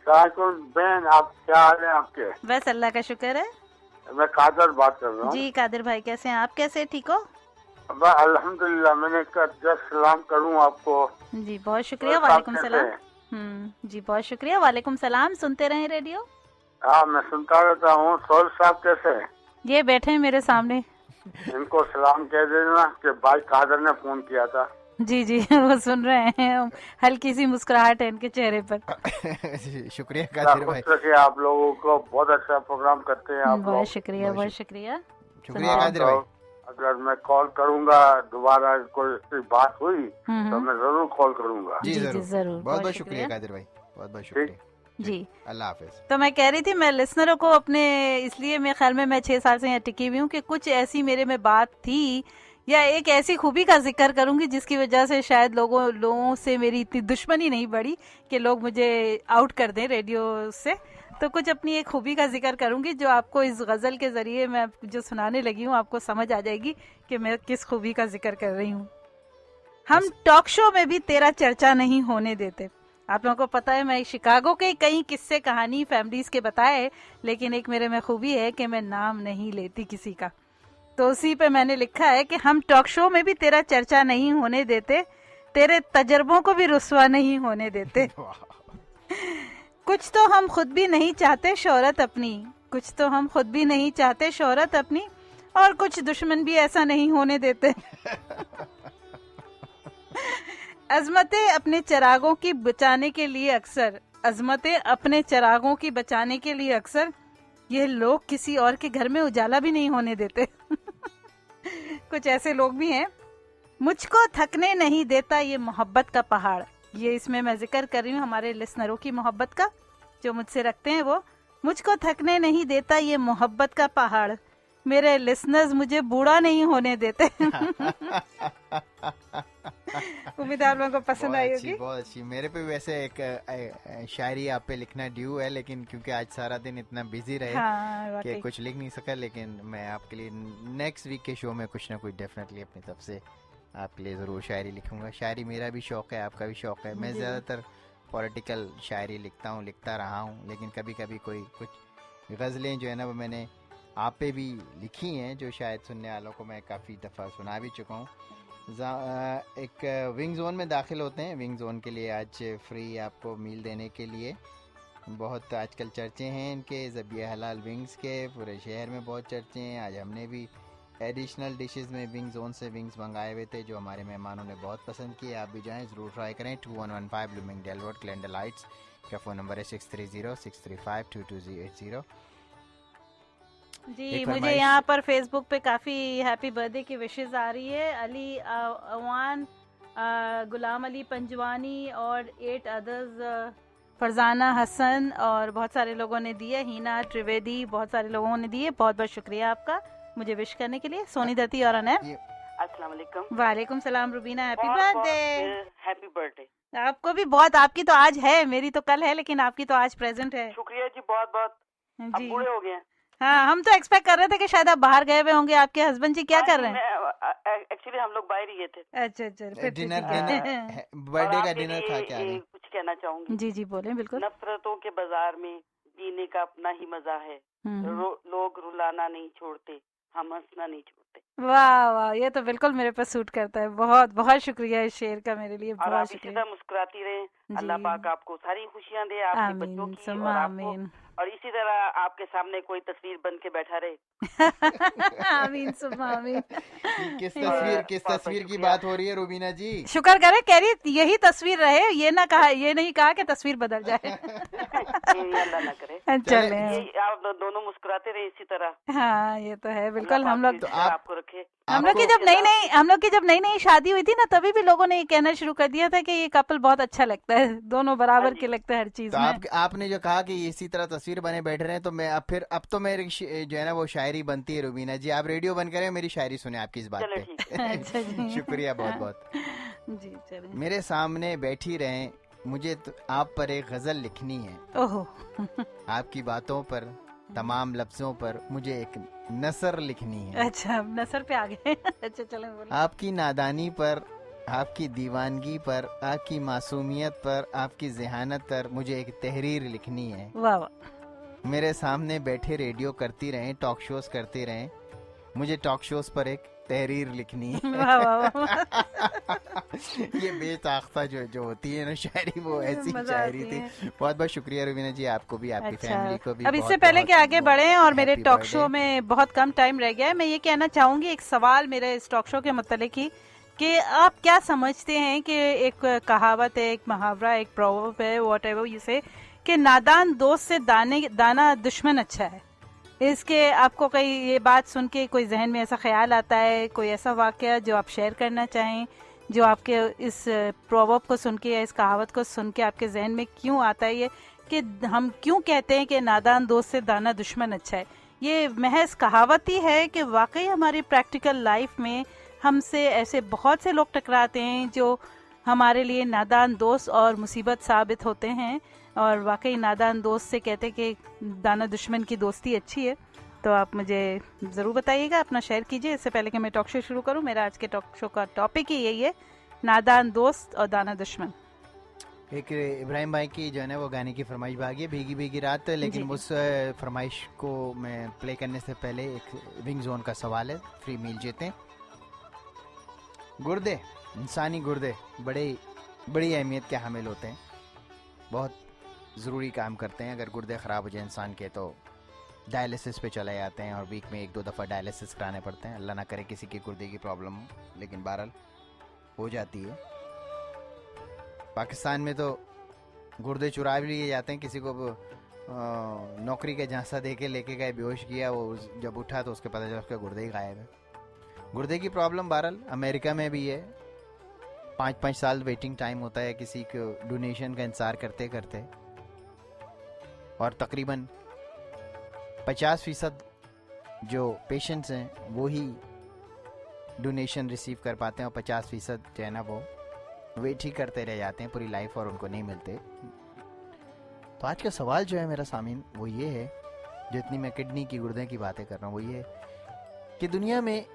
सलाकुल बहन, आप क्या हाल है आपके? बस अल्लाह का शुक्र है। मैं कादर बात कर रहा हूँ जी कादिर भाई, कैसे हैं आप? कैसे, ठीक हो? अल्हम्दुलिल्लाह। मैंने कहा जस्ट सलाम करूँ आपको। जी बहुत शुक्रिया। और आप वालेकुम कैसे सलाम। हैं? जी बहुत शुक्रिया। वालेकुम सलाम। सुनते रहें रेडियो। हाँ, मैं सुनता रहता हूँ। सोल साहब कैसे हैं? ये बैठे हैं मेरे सामने। इनको सलाम कह देना कि भाई कादर ने फोन किया था। जी जी वो सुन रहे हैं। हल्की सी मुस्कुराहट है इनके चेहरे पर। शुक्रिया अल्लाह कादिर खुश भाई। रखे आप लोगों को। बहुत अच्छा प्रोग्राम करते हैं आप बहुत लोग। शुक्रिया, बहुत बहुत शुक्रिया। शुक्रिया हाँ, कादिर तो भाई। अगर मैं कॉल करूँगा दोबारा, कोई बात हुई तो मैं जरूर कॉल करूँगा। जी जी जी जरूर। जरूर। बहुत बहुत शुक्रिया कादिर भाई, बहुत बहुत शुक्रिया। जी अल्लाह हाफिज। तो मैं कह रही थी, मैं लिसनरों को अपने, इसलिए मेरे ख्याल में मैं 6 साल से यहाँ टिकी हुई हूँ कि कुछ ऐसी मेरे में बात थी या एक ऐसी खूबी का जिक्र करूंगी जिसकी वजह से शायद लोगों से मेरी इतनी दुश्मनी नहीं बढ़ी कि लोग मुझे आउट कर दें रेडियो से। तो कुछ अपनी एक खूबी का जिक्र करूंगी जो आपको इस गज़ल के ज़रिए मैं जो सुनाने लगी हूँ आपको समझ आ जाएगी कि मैं किस खूबी का जिक्र कर रही हूँ। हम टॉक शो में भी तेरा चर्चा नहीं होने देते। आप लोगों को पता है मैं शिकागो के कई किस्से कहानी फैमिलीज के बताए, लेकिन एक मेरे में खूबी है कि मैं नाम नहीं लेती किसी का। तो उसी पे मैंने लिखा है कि हम टॉक शो में भी तेरा चर्चा नहीं होने देते, तेरे तजर्बों को भी रुस्वा नहीं होने देते। कुछ तो हम खुद भी नहीं चाहते शोहरत अपनी, कुछ तो हम खुद भी नहीं चाहते शोहरत अपनी, और कुछ दुश्मन भी ऐसा नहीं होने देते। अजमतें अपने चिरागों की बचाने के लिए अक्सर, अजमतें अपने चिरागों की बचाने के लिए अक्सर, ये लोग किसी और के घर में उजाला भी नहीं होने देते। कुछ ऐसे लोग भी हैं। मुझको थकने नहीं देता ये मोहब्बत का पहाड़। ये इसमें मैं जिक्र कर रही हूँ हमारे लिसनरों की मोहब्बत का जो मुझसे रखते हैं वो। मुझको थकने नहीं देता ये मोहब्बत का पहाड़, मेरे लिसनर्स मुझे बूढ़ा नहीं होने देते। उम्मीद है आप लोगों को पसंद आई होगी। बहुत अच्छी। मेरे पे वैसे एक शायरी आप पे लिखना ड्यू है, लेकिन क्योंकि आज सारा दिन इतना बिजी रहे कि कुछ लिख नहीं सका, लेकिन मैं आपके लिए नेक्स्ट वीक के शो में कुछ ना कुछ डेफिनेटली अपनी तरफ से आपके लिए ज़रूर शायरी लिखूंगा। शायरी मेरा भी शौक है, आपका भी शौक है। मैं ज़्यादातर पॉलिटिकल शायरी लिखता हूँ, लिखता रहा हूँ, लेकिन कभी कभी कोई कुछ गज़लें जो है ना वो मैंने आप पे भी लिखी हैं जो शायद सुनने वालों को मैं काफ़ी दफ़ा सुना भी चुका हूँ। एक विंग जोन में दाखिल होते हैं। विंग जोन के लिए आज फ्री आपको मील देने के लिए बहुत आजकल चर्चे हैं इनके, ज़बिया हलाल विंग्स के पूरे शहर में बहुत चर्चे हैं। आज हमने भी एडिशनल डिशेस में विंग जोन से विंग्स मंगाए हुए थे जो हमारे मेहमानों ने बहुत पसंद किए। आप भी जाएं, ज़रूर ट्राई करें। 2115 ब्लूमिंगडेल रोड, ग्लेंडर लाइट्स का फ़ोन नंबर है 6306352280। जी मुझे यहाँ पर फेसबुक पे काफ़ी हैप्पी बर्थडे की विशेस आ रही है। अली अवान, गुलाम अली पंजवानी और 8 अदर्स, फरजाना हसन और बहुत सारे लोगों ने दिए, हिना त्रिवेदी, बहुत सारे लोगों ने दिए। बहुत बहुत शुक्रिया आपका मुझे विश करने के लिए। सोनी दत्ती और अनैब, अस्सलाम वालेकुम। वालेकुम सलाम। Rubina, happy birthday. Happy birthday आपको भी बहुत। आपकी तो आज है, मेरी तो कल है, लेकिन आपकी तो आज प्रेजेंट है। शुक्रिया जी, बहुत बहुत। जी अब बूढ़े हो गए। हाँ, हम तो एक्सपेक्ट कर रहे थे कि शायद आप बाहर गए हुए होंगे। आपके हस्बैंड जी क्या कर रहे हैं? एक्चुअली हम लोग बाहर ही गए थे। अच्छा अच्छा, फिर तो डिनर ठीक है। बर्थडे का डिनर खा के आ गए। कुछ कहना चाहूंगी। जी जी बोलें, बिल्कुल। नफरतों के बाजार में जीने का अपना ही मजा है। लोग रुलाना नहीं छोड़ते, हम हंसना नहीं छोड़ते। वाह वाह, ये तो बिल्कुल मेरे पर सूट करता है। बहुत बहुत शुक्रिया इस शेर का मेरे लिए। और बहुत आप इसी तरह मुस्कुराती रहें। अल्लाह पाक आपको सारी खुशियां दे, आपके बच्चों की और आपको, और इसी तरह आपके सामने कोई तस्वीर बन के बैठा रहे। आमीन सुम्मा आमीन। किस तस्वीर की बात हो रही है रुबीना जी? शुक्र करे, कह रही यही तस्वीर रहे, ये नहीं कहा कि तस्वीर बदल जाए। अल्लाह ना करे। चले आप दोनों मुस्कुराते रहे इसी तरह। हाँ ये तो है बिल्कुल। हम लोग आपको रखे। हम लोग की जब नई नई शादी हुई थी ना, तभी भी लोगों ने ये कहना शुरू कर दिया था कि ये कपल बहुत अच्छा लगता है, दोनों बराबर के लगते हैं हर चीज में। आपने जो कहा कि इसी तरह तस्वीर बने बैठे रहे, तो मैं अब तो मेरी जो है ना वो शायरी बनती है रुबीना जी। आप रेडियो बंद करें, मेरी शायरी सुने आपकी इस बात पे। शुक्रिया बहुत बहुत जी। चलिए, मेरे सामने बैठी रहें, मुझे तो आप पर एक गजल लिखनी है। ओहो। आपकी बातों पर, तमाम लफ्जों पर मुझे एक नसर लिखनी है। अच्छा, नसर पे आ गए। अच्छा चलें बोलें। आपकी नादानी पर आपकी दीवानगी पर, आपकी मासूमियत पर, आपकी ज़हानत पर मुझे एक तहरीर लिखनी है। वाह वाह। मेरे सामने बैठे रेडियो करती रहें, टॉक शोज करते रहें, मुझे टॉक शोज पर एक तहरीर लिखनी है। वाह वाह वाह। ये बेताख्ता जो होती है ना शायरी, वो ऐसी शायरी थी। बहुत बहुत शुक्रिया रुबीना जी, आपको भी, आपकी फैमिली को भी। अब इससे पहले कि आगे बढ़े, और मेरे टॉक शो में बहुत कम टाइम रह गया है, मैं ये कहना चाहूंगी, एक सवाल मेरे इस टॉक शो के मतलब ही कि आप क्या समझते हैं कि एक कहावत है, एक मुहावरा, एक प्रोवर्ब है, वॉट एवर यू से, कि नादान दोस्त से दाना दुश्मन अच्छा है। इसके आपको कहीं ये बात सुन के कोई जहन में ऐसा ख्याल आता है, कोई ऐसा वाकया जो आप शेयर करना चाहें, जो आपके इस प्रोवर्ब को सुन के या इस कहावत को सुन के आपके जहन में क्यों आता है, ये कि हम क्यों कहते हैं कि नादान दोस्त से दाना दुश्मन अच्छा है? ये महज कहावत ही है कि वाकई हमारी प्रैक्टिकल लाइफ में हमसे ऐसे बहुत से लोग टकराते हैं जो हमारे लिए नादान दोस्त और मुसीबत साबित होते हैं, और वाकई नादान दोस्त से कहते हैं कि दाना दुश्मन की दोस्ती अच्छी है। तो आप मुझे ज़रूर बताइएगा, अपना शेयर कीजिए। इससे पहले कि मैं टॉक शो शुरू करूं, मेरा आज के टॉक शो का टॉपिक ही यही है, नादान दोस्त और दाना दुश्मन। एक इब्राहिम भाई की जो है ना वो गाने की फरमाइश भागी है, भीगी भीगी रात, लेकिन उस फरमाइश को मैं प्ले करने से पहले एक विंग जोन का सवाल है, फ्री मील जीते। गुर्दे, इंसानी गुर्दे बड़ी अहमियत के हामिल होते हैं, बहुत ज़रूरी काम करते हैं। अगर गुर्दे ख़राब हो जाए इंसान के तो डायलिसिस पे चले जाते हैं, और वीक में 1-2 दफ़ा डायलिसिस कराने पड़ते हैं। अल्लाह ना करे किसी की गुर्दे की प्रॉब्लम हो, लेकिन बहरहाल हो जाती है। पाकिस्तान में तो गुर्दे चुरा भी लिए जाते हैं। किसी को नौकरी का झांसा दे के लेके गए, बेहोश किया, वो जब उठा तो उसके पता चला उसका गुर्दे ही गायब है। गुर्दे की प्रॉब्लम बहरहाल अमेरिका में भी है, 5-5 साल वेटिंग टाइम होता है किसी को डोनेशन का इंतजार करते करते, और तकरीबन 50% जो पेशेंट्स हैं वो ही डोनेशन रिसीव कर पाते हैं, और 50% जो है ना वो वेट ही करते रह जाते हैं पूरी लाइफ और उनको नहीं मिलते। तो आज का सवाल जो है मेरा सामीन वो ये है, जो इतनी मैं किडनी की गुर्दे की बातें कर रहा हूँ, वो ये कि दुनिया में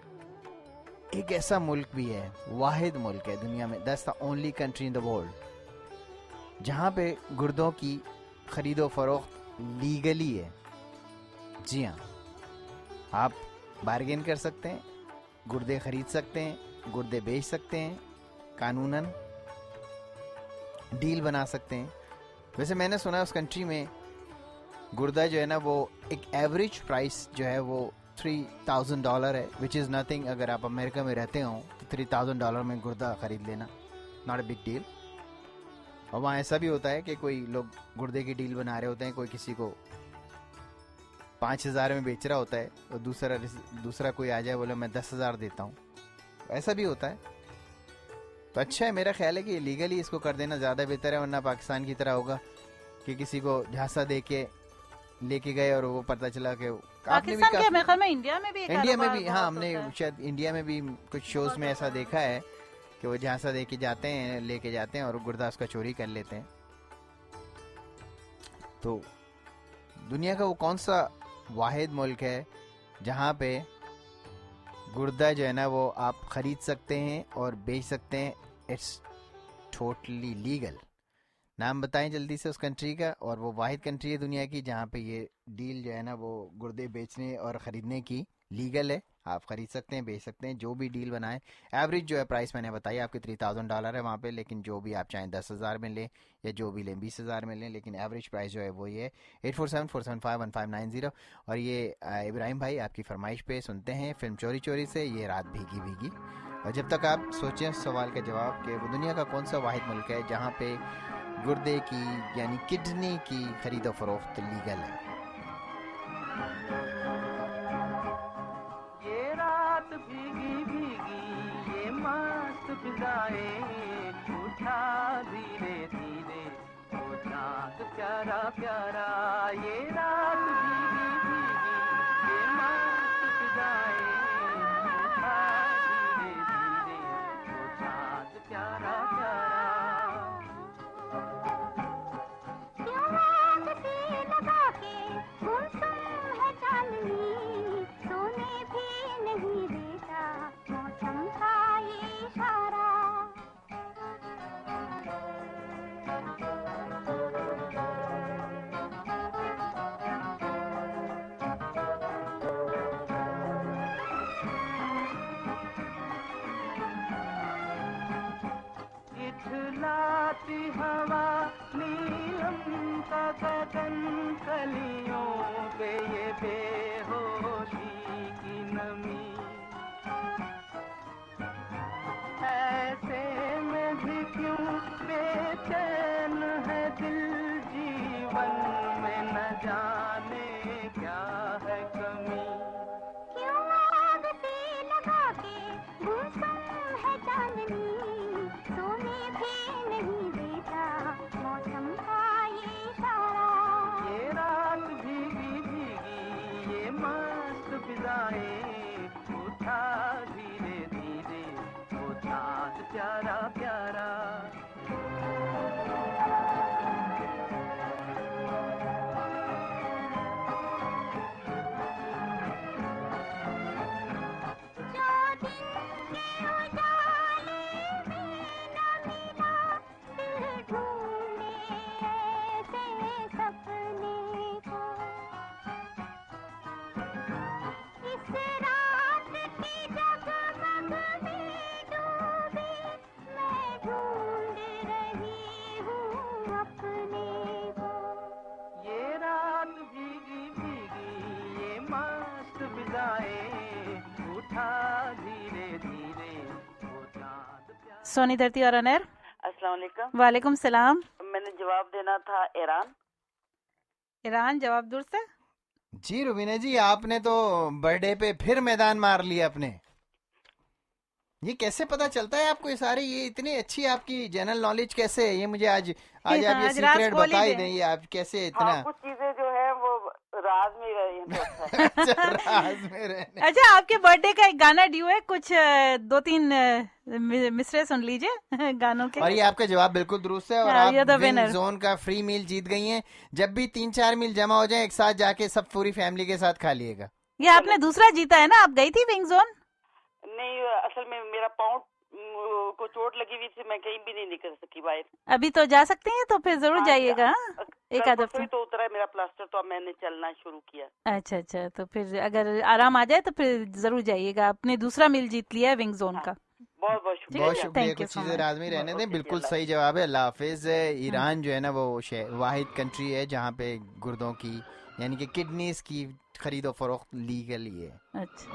एक ऐसा मुल्क भी है, वाहिद मुल्क है दुनिया में, that's the only country in the world जहाँ पे गुर्दों की खरीदो फरोख्त लीगली है। जी हाँ, आप बार्गेन कर सकते हैं, गुर्दे खरीद सकते हैं, गुर्दे बेच सकते हैं, कानूनन डील बना सकते हैं। वैसे मैंने सुना है उस कंट्री में गुर्दा जो है ना वो एक एवरेज प्राइस जो है वो $3,000 है, विच इज़ नथिंग। अगर आप अमेरिका में रहते हो तो $3,000 में गुर्दा खरीद लेना नॉट अ बिग डील। और वहाँ ऐसा भी होता है कि कोई लोग गुर्दे की डील बना रहे होते हैं, कोई किसी को 5,000 में बेच रहा होता है, और दूसरा कोई आ जाए बोले मैं 10,000 देता हूँ, ऐसा भी होता है। तो अच्छा है, मेरा ख्याल है कि लीगली इसको कर देना ज़्यादा बेहतर है, वरना पाकिस्तान की तरह होगा कि किसी को झांसा दे के लेके गए और वो पता चला कि पाकिस्तान के मेरे ख्याल में इंडिया में भी हाँ, हमने शायद इंडिया में भी कुछ शोज में ऐसा देखा है कि वो झांसा दे के जाते हैं, लेके जाते हैं और गुर्दा उसका चोरी कर लेते हैं। तो दुनिया का वो कौन सा वाहिद मुल्क है जहाँ पे गुर्दा जो है ना वो आप खरीद सकते हैं और बेच सकते हैं, इट्स टोटली लीगल। नाम बताएं जल्दी से उस कंट्री का। और वो वाहिद कंट्री है दुनिया की जहाँ पे ये डील जो है ना वो गुर्दे बेचने और ख़रीदने की लीगल है। आप खरीद सकते हैं, बेच सकते हैं, जो भी डील बनाएं। एवरेज जो है प्राइस मैंने बताई आपकी $3,000 है वहाँ पे, लेकिन जो भी आप चाहें 10,000 में लें या जो भी लें 20,000 में लें, लेकिन एवरेज प्राइस जो है वो ये 8474751590। और ये इब्राहिम भाई आपकी फरमाइश पे सुनते हैं फिल्म चोरी चोरी से ये रात भीगी भीगी। और जब तक आप सोचें सवाल का जवाब कि वो दुनिया का कौन सा वाहिद मुल्क है जहाँ पे गुर्दे की यानी किडनी की खरीदो फरोख्त लीगल है। ये रात भीगी भीगी ये मस्त फिजाएं, उठा धीरे धीरे ओ चाँद प्यारा प्यारा। ये रात भीगी भीगी ये मस्त फिजाएं, उठा धीरे धीरे ओ चाँद प्यारा प्यारा। का गगन कलियों पे ये बेहोशी की नमी, ऐसे में भी क्यों बेचैन है दिल, जीवन में न जाने क्या है कमी। क्यों आग से लगा के गुमसुम है चांदनी, सोने भी नहीं देता मौसम का ये इशारा। ये रात भीगी भीगी ये मस्त फिजाएं, उठा धीरे धीरे वो चाँद प्यारा प्यारा। जो दिन के उजाले में न मिला, दिल ढूंढे ऐसे सपने को। इस रात की जगमग में डूबी मैं ढूंढ रही हूँ अपने को। ये रात भीगी भीगी ये मस्त फिजाएं, उठा धीरे धीरे वो चाँद प्यारा। सोनी धरती और अनर। अस्सलाम वालेकुम। वालेकुम सलाम। मैंने जवाब देना था ईरान। ईरान जवाब दूर से। जी रुबीना जी, आपने तो बर्थडे पे फिर मैदान मार लिया अपने। ये कैसे पता चलता है आपको ये सारी, ये इतनी अच्छी आपकी जनरल नॉलेज कैसे है? ये मुझे आज आप ये आज राज सीक्रेट खोल ही बता ही दे। दें, ये आप कैसे इतना हाँ, कुछ चीजें जो है वो राज में ही रही हैं। अच्छा राज में रहने। अच्छा, आपके बर्थडे का एक गाना ड्यू है, कुछ 2-3 मिसरे सुन लीजिए गानों के। और ये आपका जवाब बिल्कुल दुरुस्त है और हाँ, आप you're the win winner। Zone का फ्री मील जीत गई हैं। जब भी 3-4 मील जमा हो जाए एक साथ जाके सब पूरी फैमिली के साथ खा लिएगा। ये आपने दूसरा जीता है ना, आप गई थी विंग जोन। नहीं, असल में मेरा पाँव को चोट लगी हुई थी, मैं कहीं भी नहीं निकल सकी बाहर। अभी तो जा सकते हैं, तो फिर जरूर हाँ, जाइएगा। हाँ? एक कल आध परसों हफ्ते। ही तो उतरा है मेरा प्लास्टर, तो अब मैंने चलना शुरू किया। अच्छा अच्छा, तो फिर अगर आराम आ जाए तो फिर जरूर जाइएगा। आपने दूसरा मील जीत लिया है विंग जोन का। बहुत बहुत बहुत शुक्रिया। शुक्रिया। Thank you कुछ so चीजें much। राज में रहने दें। ओके, बिल्कुल अल्लाह सही जवाब है। अल्लाह हाफिज। ईरान जो है ना वो वाहिद कंट्री है जहाँ पे गुर्दों की यानी कि किडनीज की खरीदो फरोख्त लीगली है। अच्छा,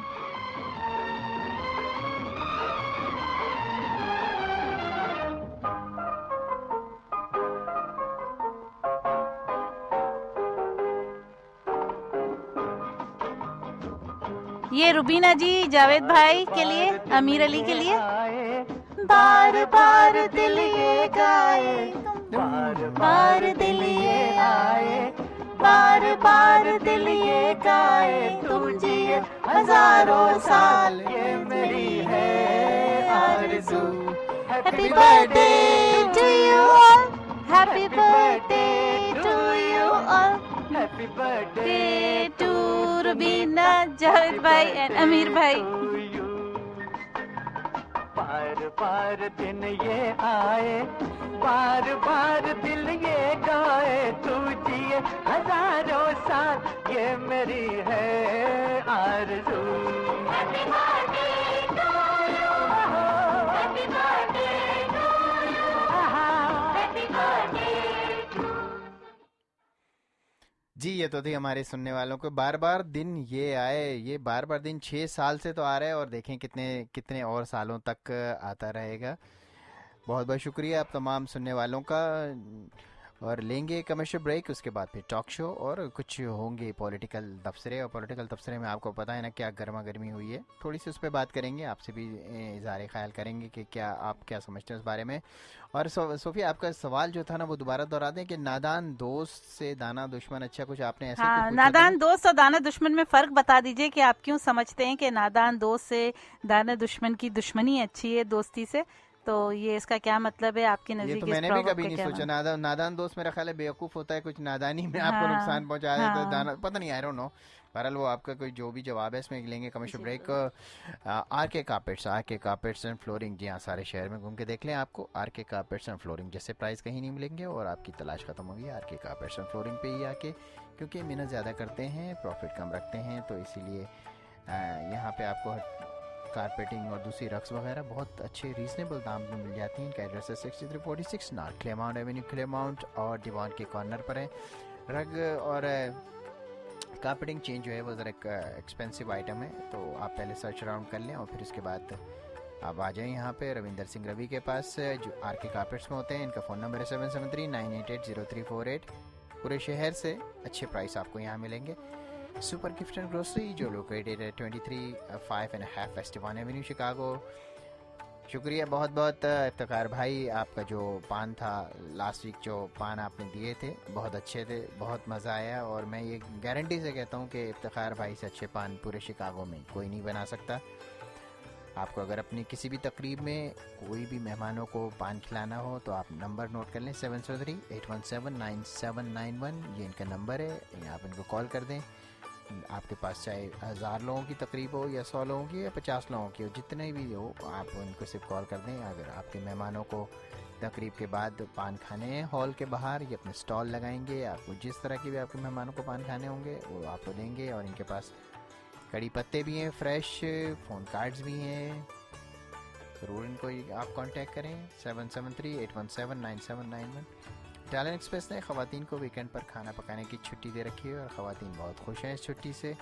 ये रुबीना जी जावेद भाई के लिए, अमीर अली के लिए। बार बार दिल ये गाए, बार बार दिल ये आए, बार बार दिल ये गाए, तुम जिए हजारों साल, ये मेरी है आरज़ू। Happy birthday to you all, happy birthday to you all, happy birthday to Rubina, Javed भाई एंड अमीर भाई। बार बार दिन ये आए, बार बार दिल ये गाए, तू जिए हजारों साल, ये मेरी है आरज़ू। Happy birthday to you, happy birthday to you, happy birthday. जी ये तो थी हमारे सुनने वालों को बार बार दिन ये आए। ये बार बार दिन 6 साल से तो आ रहा है और देखें कितने कितने और सालों तक आता रहेगा। बहुत बहुत शुक्रिया आप तमाम सुनने वालों का। और लेंगे कमर्शियल ब्रेक, उसके बाद फिर टॉक शो और कुछ होंगे पॉलिटिकल तबसरे। और पॉलिटिकल तबसरे में आपको पता है ना क्या गर्मा गर्मी हुई है, थोड़ी सी उस पर बात करेंगे, आपसे भी इज़हार ख्याल करेंगे कि क्या आप क्या समझते हैं उस बारे में। और सोफिया आपका सवाल जो था ना वो दोबारा दोहरा दें कि नादान दोस्त से दाना दुश्मन अच्छा, कुछ आपने ऐसे हाँ, कुछ पूछा नादान था? दोस्त और दाना दुश्मन में फर्क बता दीजिए कि आप क्यों समझते हैं कि नादान दोस्त से दाना दुश्मन की दुश्मनी अच्छी है दोस्ती से। तो ये इसका क्या मतलब है आपके ये नजदीक? तो इस मैंने भी proverb कभी का नहीं क्या सोचा। मतलब? नादान दोस्त मेरा ख्याल है बेवकूफ़ होता है, कुछ नादानी में आपको हाँ, नुकसान पहुंचा देता है। हाँ। दाना पता नहीं, आई डोंट नो। बहरहाल वो आपका कोई जो भी जवाब है इसमें लेंगे कमर्शियल ब्रेक। आर के कारपेट्स एंड फ्लोरिंग, जी हाँ, सारे शहर में घूम के देख लें, आपको आर के कारपेट्स एंड फ्लोरिंग जैसे प्राइस कहीं नहीं मिलेंगे और आपकी तलाश खत्म होगी आर के कारपेट्स एंड फ्लोरिंग पे ही आके, क्योंकि मेहनत ज़्यादा करते हैं, प्रॉफिट कम रखते हैं, तो इसीलिए यहाँ पे आपको कारपेटिंग और दूसरी रक्स वगैरह बहुत अच्छे रीजनेबल दाम में मिल जाती हैं। इनका एड्रेस है 6346 नॉर्थ क्लेमाउंट एवेन्यू क्लेमाउंट और डिवान के कॉर्नर पर है। रग और कारपेटिंग चेंज जो है वो ज़रा एक्सपेंसिव आइटम है, तो आप पहले सर्च अराउंड कर लें और फिर उसके बाद आप आ जाएं यहाँ पे रविंदर सिंह रवि के पास जो आर के कारपेट्स में होते हैं। इनका फ़ोन नंबर है 773-988-0348। पूरे शहर से अच्छे प्राइस आपको यहाँ मिलेंगे। सुपर गिफ्ट एंड ग्रोसरी जो लोकेटेड है 23 वेस्टवान एवेन्यू शिकागो। शुक्रिया बहुत बहुत इफ्तिखार भाई, आपका जो पान था लास्ट वीक, जो पान आपने दिए थे बहुत अच्छे थे, बहुत मज़ा आया। और मैं ये गारंटी से कहता हूँ कि इफ्तिखार भाई से अच्छे पान पूरे शिकागो में कोई नहीं बना सकता। आपको अगर अपनी किसी भी तकरीब में कोई भी मेहमानों को पान खिलाना हो तो आप नंबर नोट कर लें 773-817-9791। ये इनका नंबर है, आप इनको कॉल कर दें। आपके पास चाहे 1000 लोगों की तकरीब हो या 100 लोगों की या 50 लोगों की हो, जितने भी हो आप उनको सिर्फ कॉल कर दें। अगर आपके मेहमानों को तकरीब के बाद पान खाने हैं हॉल के बाहर, ये अपने स्टॉल लगाएंगे, आपको जिस तरह के भी आपके मेहमानों को पान खाने होंगे वो आपको देंगे। और इनके पास कड़ी पत्ते भी हैं फ्रेश, फ़ोन कार्ड्स भी हैं, ज़रूर इनको आप कांटेक्ट करें 773-817-9791। इटालियन एक्सप्रेस ने ख़वातीन को वीकेंड पर खाना पकाने की छुट्टी दे रखी है और ख़वातीन बहुत खुश हैं इस छुट्टी से।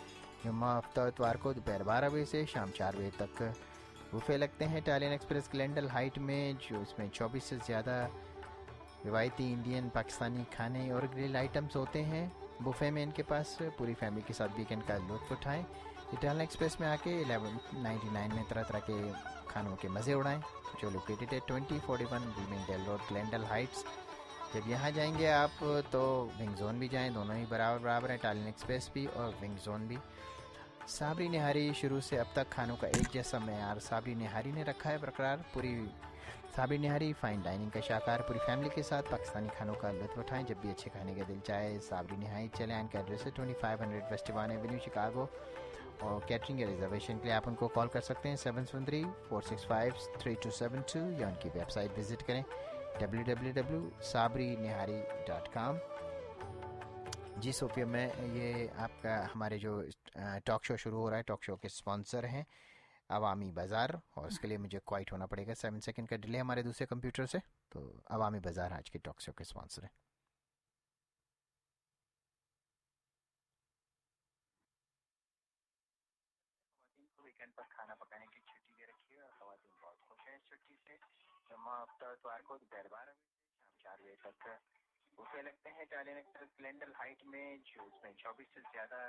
जुम्मा हफ्ता इतवार को दोपहर 12 बजे से शाम 4 बजे तक बुफे लगते हैं इटालियन एक्सप्रेस ग्लेंडल हाइट में, जो इसमें 24 से ज़्यादा रिवायती इंडियन पाकिस्तानी खाने और ग्रिल आइटम्स होते हैं बुफे में इनके पास। पूरी फैमिली के साथ वीकेंड का लुत्फ़ उठाएँ। इटालियन एक्सप्रेस में आके 1199 में तरह तरह के खानों के मज़े उड़ाएँ, जो लोकेटेड है 2041 ब्लूमिंगडेल रोड ग्लेंडल हाइट्स। जब यहाँ जाएंगे आप तो विंग जोन भी जाएं, दोनों ही बराबर है, इटालियन एक्सप्रेस भी और विंग जोन भी। साबरी निहारी शुरू से अब तक खानों का एक जैसा मेयार साबरी निहारी ने रखा है बरकरार। पूरी साबरी निहारी फाइन डाइनिंग का शाकार, पूरी फैमिली के साथ पाकिस्तानी खानों का लुत्फ़ उठाएं। जब भी अच्छे खाने का दिल चाहे साबरी निहारी चले। इनका एड्रेस है 2500 वेस्टवान एवेन्यू शिकागो। और कैटरिंग या रिजर्वेशन के लिए आप उनको कॉल कर सकते हैं 773-465-3272 या उनकी वेबसाइट विजिट करें www.sabrinihari.com। जी सोफिया, मैं ये आपका हमारे जो टॉक शो शुरू हो रहा है, टॉक शो के स्पॉन्सर हैं अवामी बाज़ार, और उसके लिए मुझे क्वाइट होना पड़ेगा 7 सेकंड का डिले हमारे दूसरे कंप्यूटर से। तो अवामी बाज़ार आज के टॉक शो के स्पॉन्सर हैं। वीकेंड पर खाना पकाने की छुट्टी दे रखी है और ख़वातीन बहुत खुश हैं इस छुट्टी से। जुम्मा हफ्ता इतवार को दोपहर 12 बजे शाम 4 बजे तक बुफे लगते हैं इटालियन एक्सप्रेस ग्लेंडल हाइट में, जो इसमें 24 से ज़्यादा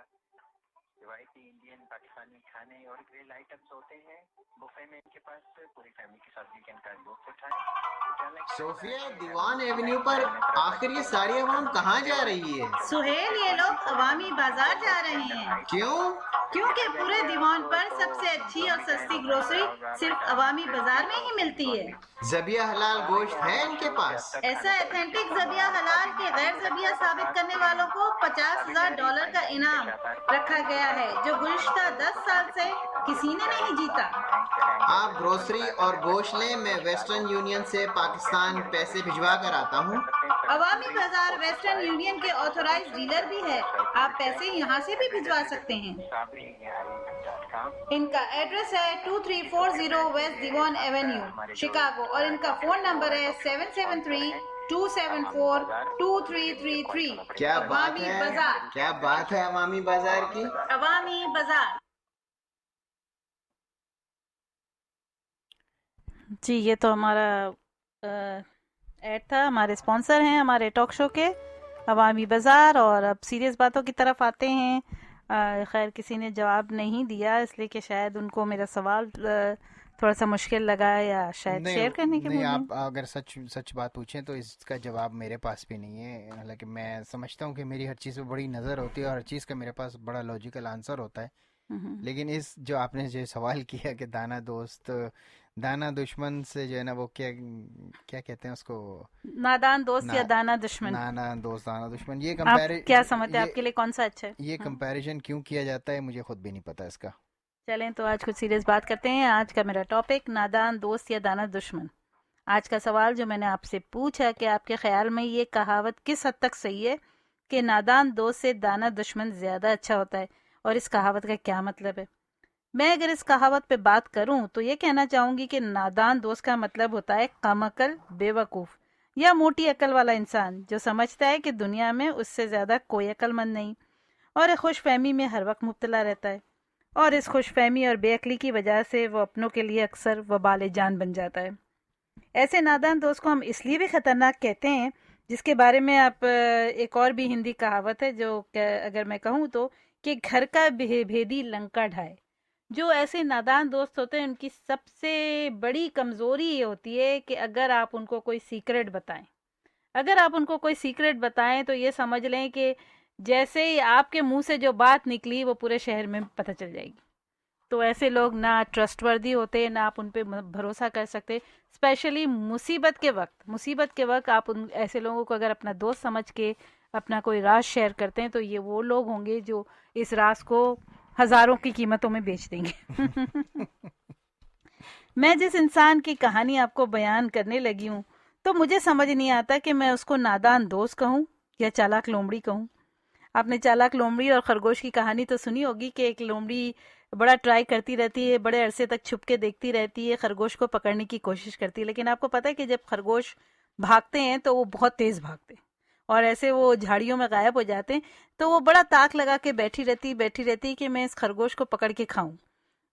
रिवायती इंडियन पाकिस्तानी खाने और ग्रिल आइटम्स होते हैं बुफे में इनके पास। पूरी फैमिली के साथ वीकेंड का लुत्फ़ उठाएं। सोफिया, दीवान एवेन्यू पर आखिर ये सारी आवाम कहाँ जा रही है? सुहेल, ये लोग अवामी बाजार जा रहे हैं। क्यों? क्योंकि पूरे दीवान पर सबसे अच्छी और सस्ती ग्रोसरी सिर्फ अवामी बाजार में ही मिलती है। ज़बिया हलाल गोश्त है इनके पास? ऐसा एथेंटिक ज़बिया हलाल के गैर ज़बिया साबित करने वालों को $50,000 का इनाम रखा गया है, जो गुज़िश्ता 10 साल से किसी ने नहीं जीता। आप ग्रोसरी और गोश्त लें, मैं वेस्टर्न यूनियन से पाकिस्तान पैसे भिजवा कर आता हूँ। अवामी बाजार वेस्टर्न यूनियन के ऑथोराइज्ड डीलर भी है, आप पैसे यहाँ से भी भिजवा सकते हैं। इनका एड्रेस है 2340 वेस्ट दीवान एवेन्यू शिकागो और इनका फ़ोन नंबर है 773-274-2333। क्या बात है, क्या बात है अवामी बाजार की। अवामी बाजार। जी, ये तो हमारा ऐड था, हमारे स्पॉन्सर हैं हमारे टॉक शो के अवामी बाज़ार। और अब सीरियस बातों की तरफ आते हैं। खैर किसी ने जवाब नहीं दिया, इसलिए कि शायद उनको मेरा सवाल थोड़ा सा मुश्किल लगा या शायद शेयर करने के नहीं, आप अगर सच बात पूछें तो इसका जवाब मेरे पास भी नहीं है। हालांकि मैं समझता हूँ कि मेरी हर चीज़ में बड़ी नज़र होती है और हर चीज़ का मेरे पास बड़ा लॉजिकल आंसर होता है, लेकिन इस जो आपने जो सवाल किया कि दाना दोस्त दाना दुश्मन से जो है ना, वो क्या कहते हैं उसको, नादान दोस्त या दाना दुश्मन। नादान दोस्त दाना दुश्मन, ये कंपैरिजन क्या समझते हैं, आपके लिए कौन सा अच्छा है? ये कंपैरिजन क्यों किया जाता है मुझे खुद भी नहीं पता इसका। चलें तो आज कुछ सीरियस बात करते हैं। आज का मेरा टॉपिक नादान दोस्त या दाना दुश्मन। आज का सवाल जो मैंने आपसे पूछा कि आपके ख्याल में ये कहावत किस हद तक सही है कि नादान दोस्त से दाना दुश्मन ज़्यादा अच्छा होता है, और इस कहावत का क्या मतलब है। मैं अगर इस कहावत पे बात करूं तो ये कहना चाहूंगी कि नादान दोस्त का मतलब होता है कमअकल, बेवकूफ या मोटी अकल वाला इंसान जो समझता है कि दुनिया में उससे ज्यादा कोई अक्लमंद नहीं और खुशफहमी में हर वक्त मुब्तला रहता है, और इस खुशफहमी और बेअक्ली की वजह से वो अपनों के लिए अक्सर वबाल जान बन जाता है। ऐसे नादान दोस्त को हम इसलिए भी खतरनाक कहते हैं, जिसके बारे में आप एक और भी हिंदी कहावत है जो अगर मैं कहूँ तो कि घर का भेदी लंका ढाए। जो ऐसे नादान दोस्त होते हैं उनकी सबसे बड़ी कमजोरी ये होती है कि अगर आप उनको कोई सीक्रेट बताएं तो ये समझ लें कि जैसे ही आपके मुंह से जो बात निकली वो पूरे शहर में पता चल जाएगी। तो ऐसे लोग ना ट्रस्टवर्दी होते, ना आप उन पे भरोसा कर सकते। स्पेशली मुसीबत के वक्त आप उन ऐसे लोगों को अगर अपना दोस्त समझ के अपना कोई राज शेयर करते हैं तो ये वो लोग होंगे जो इस राज को हजारों की कीमतों में बेच देंगे। मैं जिस इंसान की कहानी आपको बयान करने लगी हूँ तो मुझे समझ नहीं आता कि मैं उसको नादान दोस्त कहूँ या चालाक लोमड़ी कहूँ। आपने चालाक लोमड़ी और खरगोश की कहानी तो सुनी होगी कि एक लोमड़ी बड़ा ट्राई करती रहती है, बड़े अरसे तक छुप के देखती रहती है, खरगोश को पकड़ने की कोशिश करती है, लेकिन आपको पता है कि जब खरगोश भागते हैं तो वो बहुत तेज भागते हैं और ऐसे वो झाड़ियों में गायब हो जाते हैं। तो वो बड़ा ताक लगा के बैठी रहती कि मैं इस खरगोश को पकड़ के खाऊं।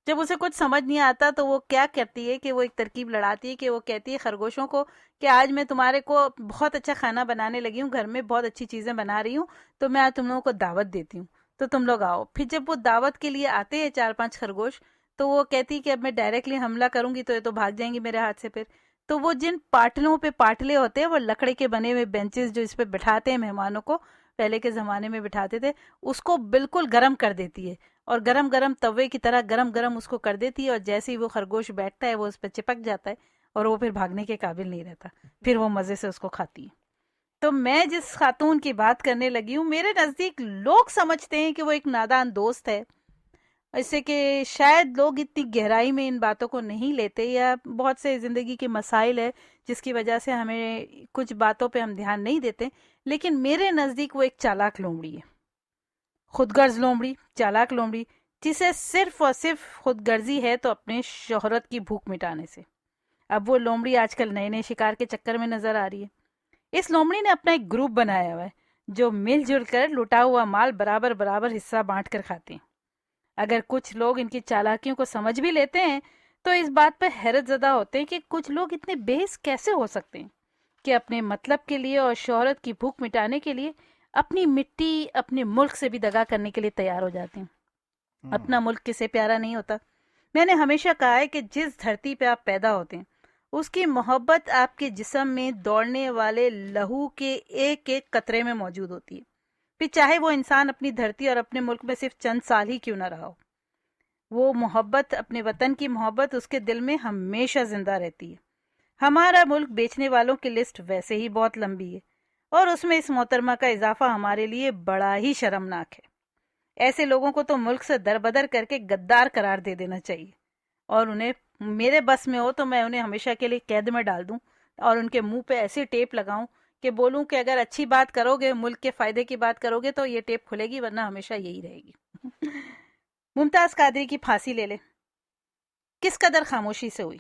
जब उसे कुछ समझ नहीं आता तो वो क्या करती है कि वो एक तरकीब लड़ाती है कि वो कहती है खरगोशों को कि आज मैं तुम्हारे को बहुत अच्छा खाना बनाने लगी हूँ, घर में बहुत अच्छी चीजें बना रही हूँ, तो मैं आज तुम लोगों को दावत देती हूँ, तो तुम लोग आओ। फिर जब वो दावत के लिए आते हैं 4-5 खरगोश, तो वो कहती है कि अब मैं डायरेक्टली हमला करूंगी तो ये तो भाग जाएंगी मेरे हाथ से। फिर तो वो जिन पाटलों पे पाटले होते हैं, वो लकड़े के बने हुए बेंचेस जो इस पे बिठाते हैं मेहमानों को, पहले के जमाने में बिठाते थे, उसको बिल्कुल गर्म कर देती है और गरम गरम तवे की तरह गरम गरम उसको कर देती है। और जैसे ही वो खरगोश बैठता है वो उस पर चिपक जाता है और वो फिर भागने के काबिल नहीं रहता, फिर वो मजे से उसको खाती है। तो मैं जिस खातून की बात करने लगी हूँ, मेरे नजदीक लोग समझते हैं कि वो एक नादान दोस्त है, इससे कि शायद लोग इतनी गहराई में इन बातों को नहीं लेते, या बहुत से जिंदगी के मसाइल है जिसकी वजह से हमें कुछ बातों पे हम ध्यान नहीं देते। लेकिन मेरे नजदीक वो एक चालाक लोमड़ी है, खुदगर्ज लोमड़ी, चालाक लोमड़ी, जिसे सिर्फ और सिर्फ खुदगर्जी है तो अपने शोहरत की भूख मिटाने से। अब वो लोमड़ी आजकल नए नए शिकार के चक्कर में नजर आ रही है। इस लोमड़ी ने अपना एक ग्रुप बनाया हुआ है जो मिलजुल कर लुटा हुआ माल बराबर बराबर हिस्सा बांट कर खाते हैं। अगर कुछ लोग इनकी चालाकियों को समझ भी लेते हैं तो इस बात पर हैरत ज़दा होते हैं कि कुछ लोग इतने बेहिस कैसे हो सकते हैं कि अपने मतलब के लिए और शोहरत की भूख मिटाने के लिए अपनी मिट्टी, अपने मुल्क से भी दगा करने के लिए तैयार हो जाते हैं। अपना मुल्क किसे प्यारा नहीं होता। मैंने हमेशा कहा है कि जिस धरती पे आप पैदा होते हैं उसकी मोहब्बत आपके जिस्म में दौड़ने वाले लहू के एक एक कतरे में मौजूद होती है, फिर चाहे वो इंसान अपनी धरती और अपने मुल्क में सिर्फ चंद साल ही क्यों ना रहा हो। वो मोहब्बत, अपने वतन की मोहब्बत उसके दिल में हमेशा जिंदा रहती है। हमारा मुल्क बेचने वालों की लिस्ट वैसे ही बहुत लंबी है और उसमें इस मोहतरमा का इजाफा हमारे लिए बड़ा ही शर्मनाक है। ऐसे लोगों को तो मुल्क से दरबदर करके गद्दार करार दे देना चाहिए, और उन्हें मेरे बस में हो तो मैं उन्हें हमेशा के लिए कैद में डाल दूं और उनके मुंह पे ऐसी टेप लगाऊं कि बोलूं कि अगर अच्छी बात करोगे, मुल्क के फायदे की बात करोगे तो ये टेप खुलेगी, वरना हमेशा यही रहेगी। मुमताज कादरी की फांसी ले ले, किस कदर खामोशी से हुई।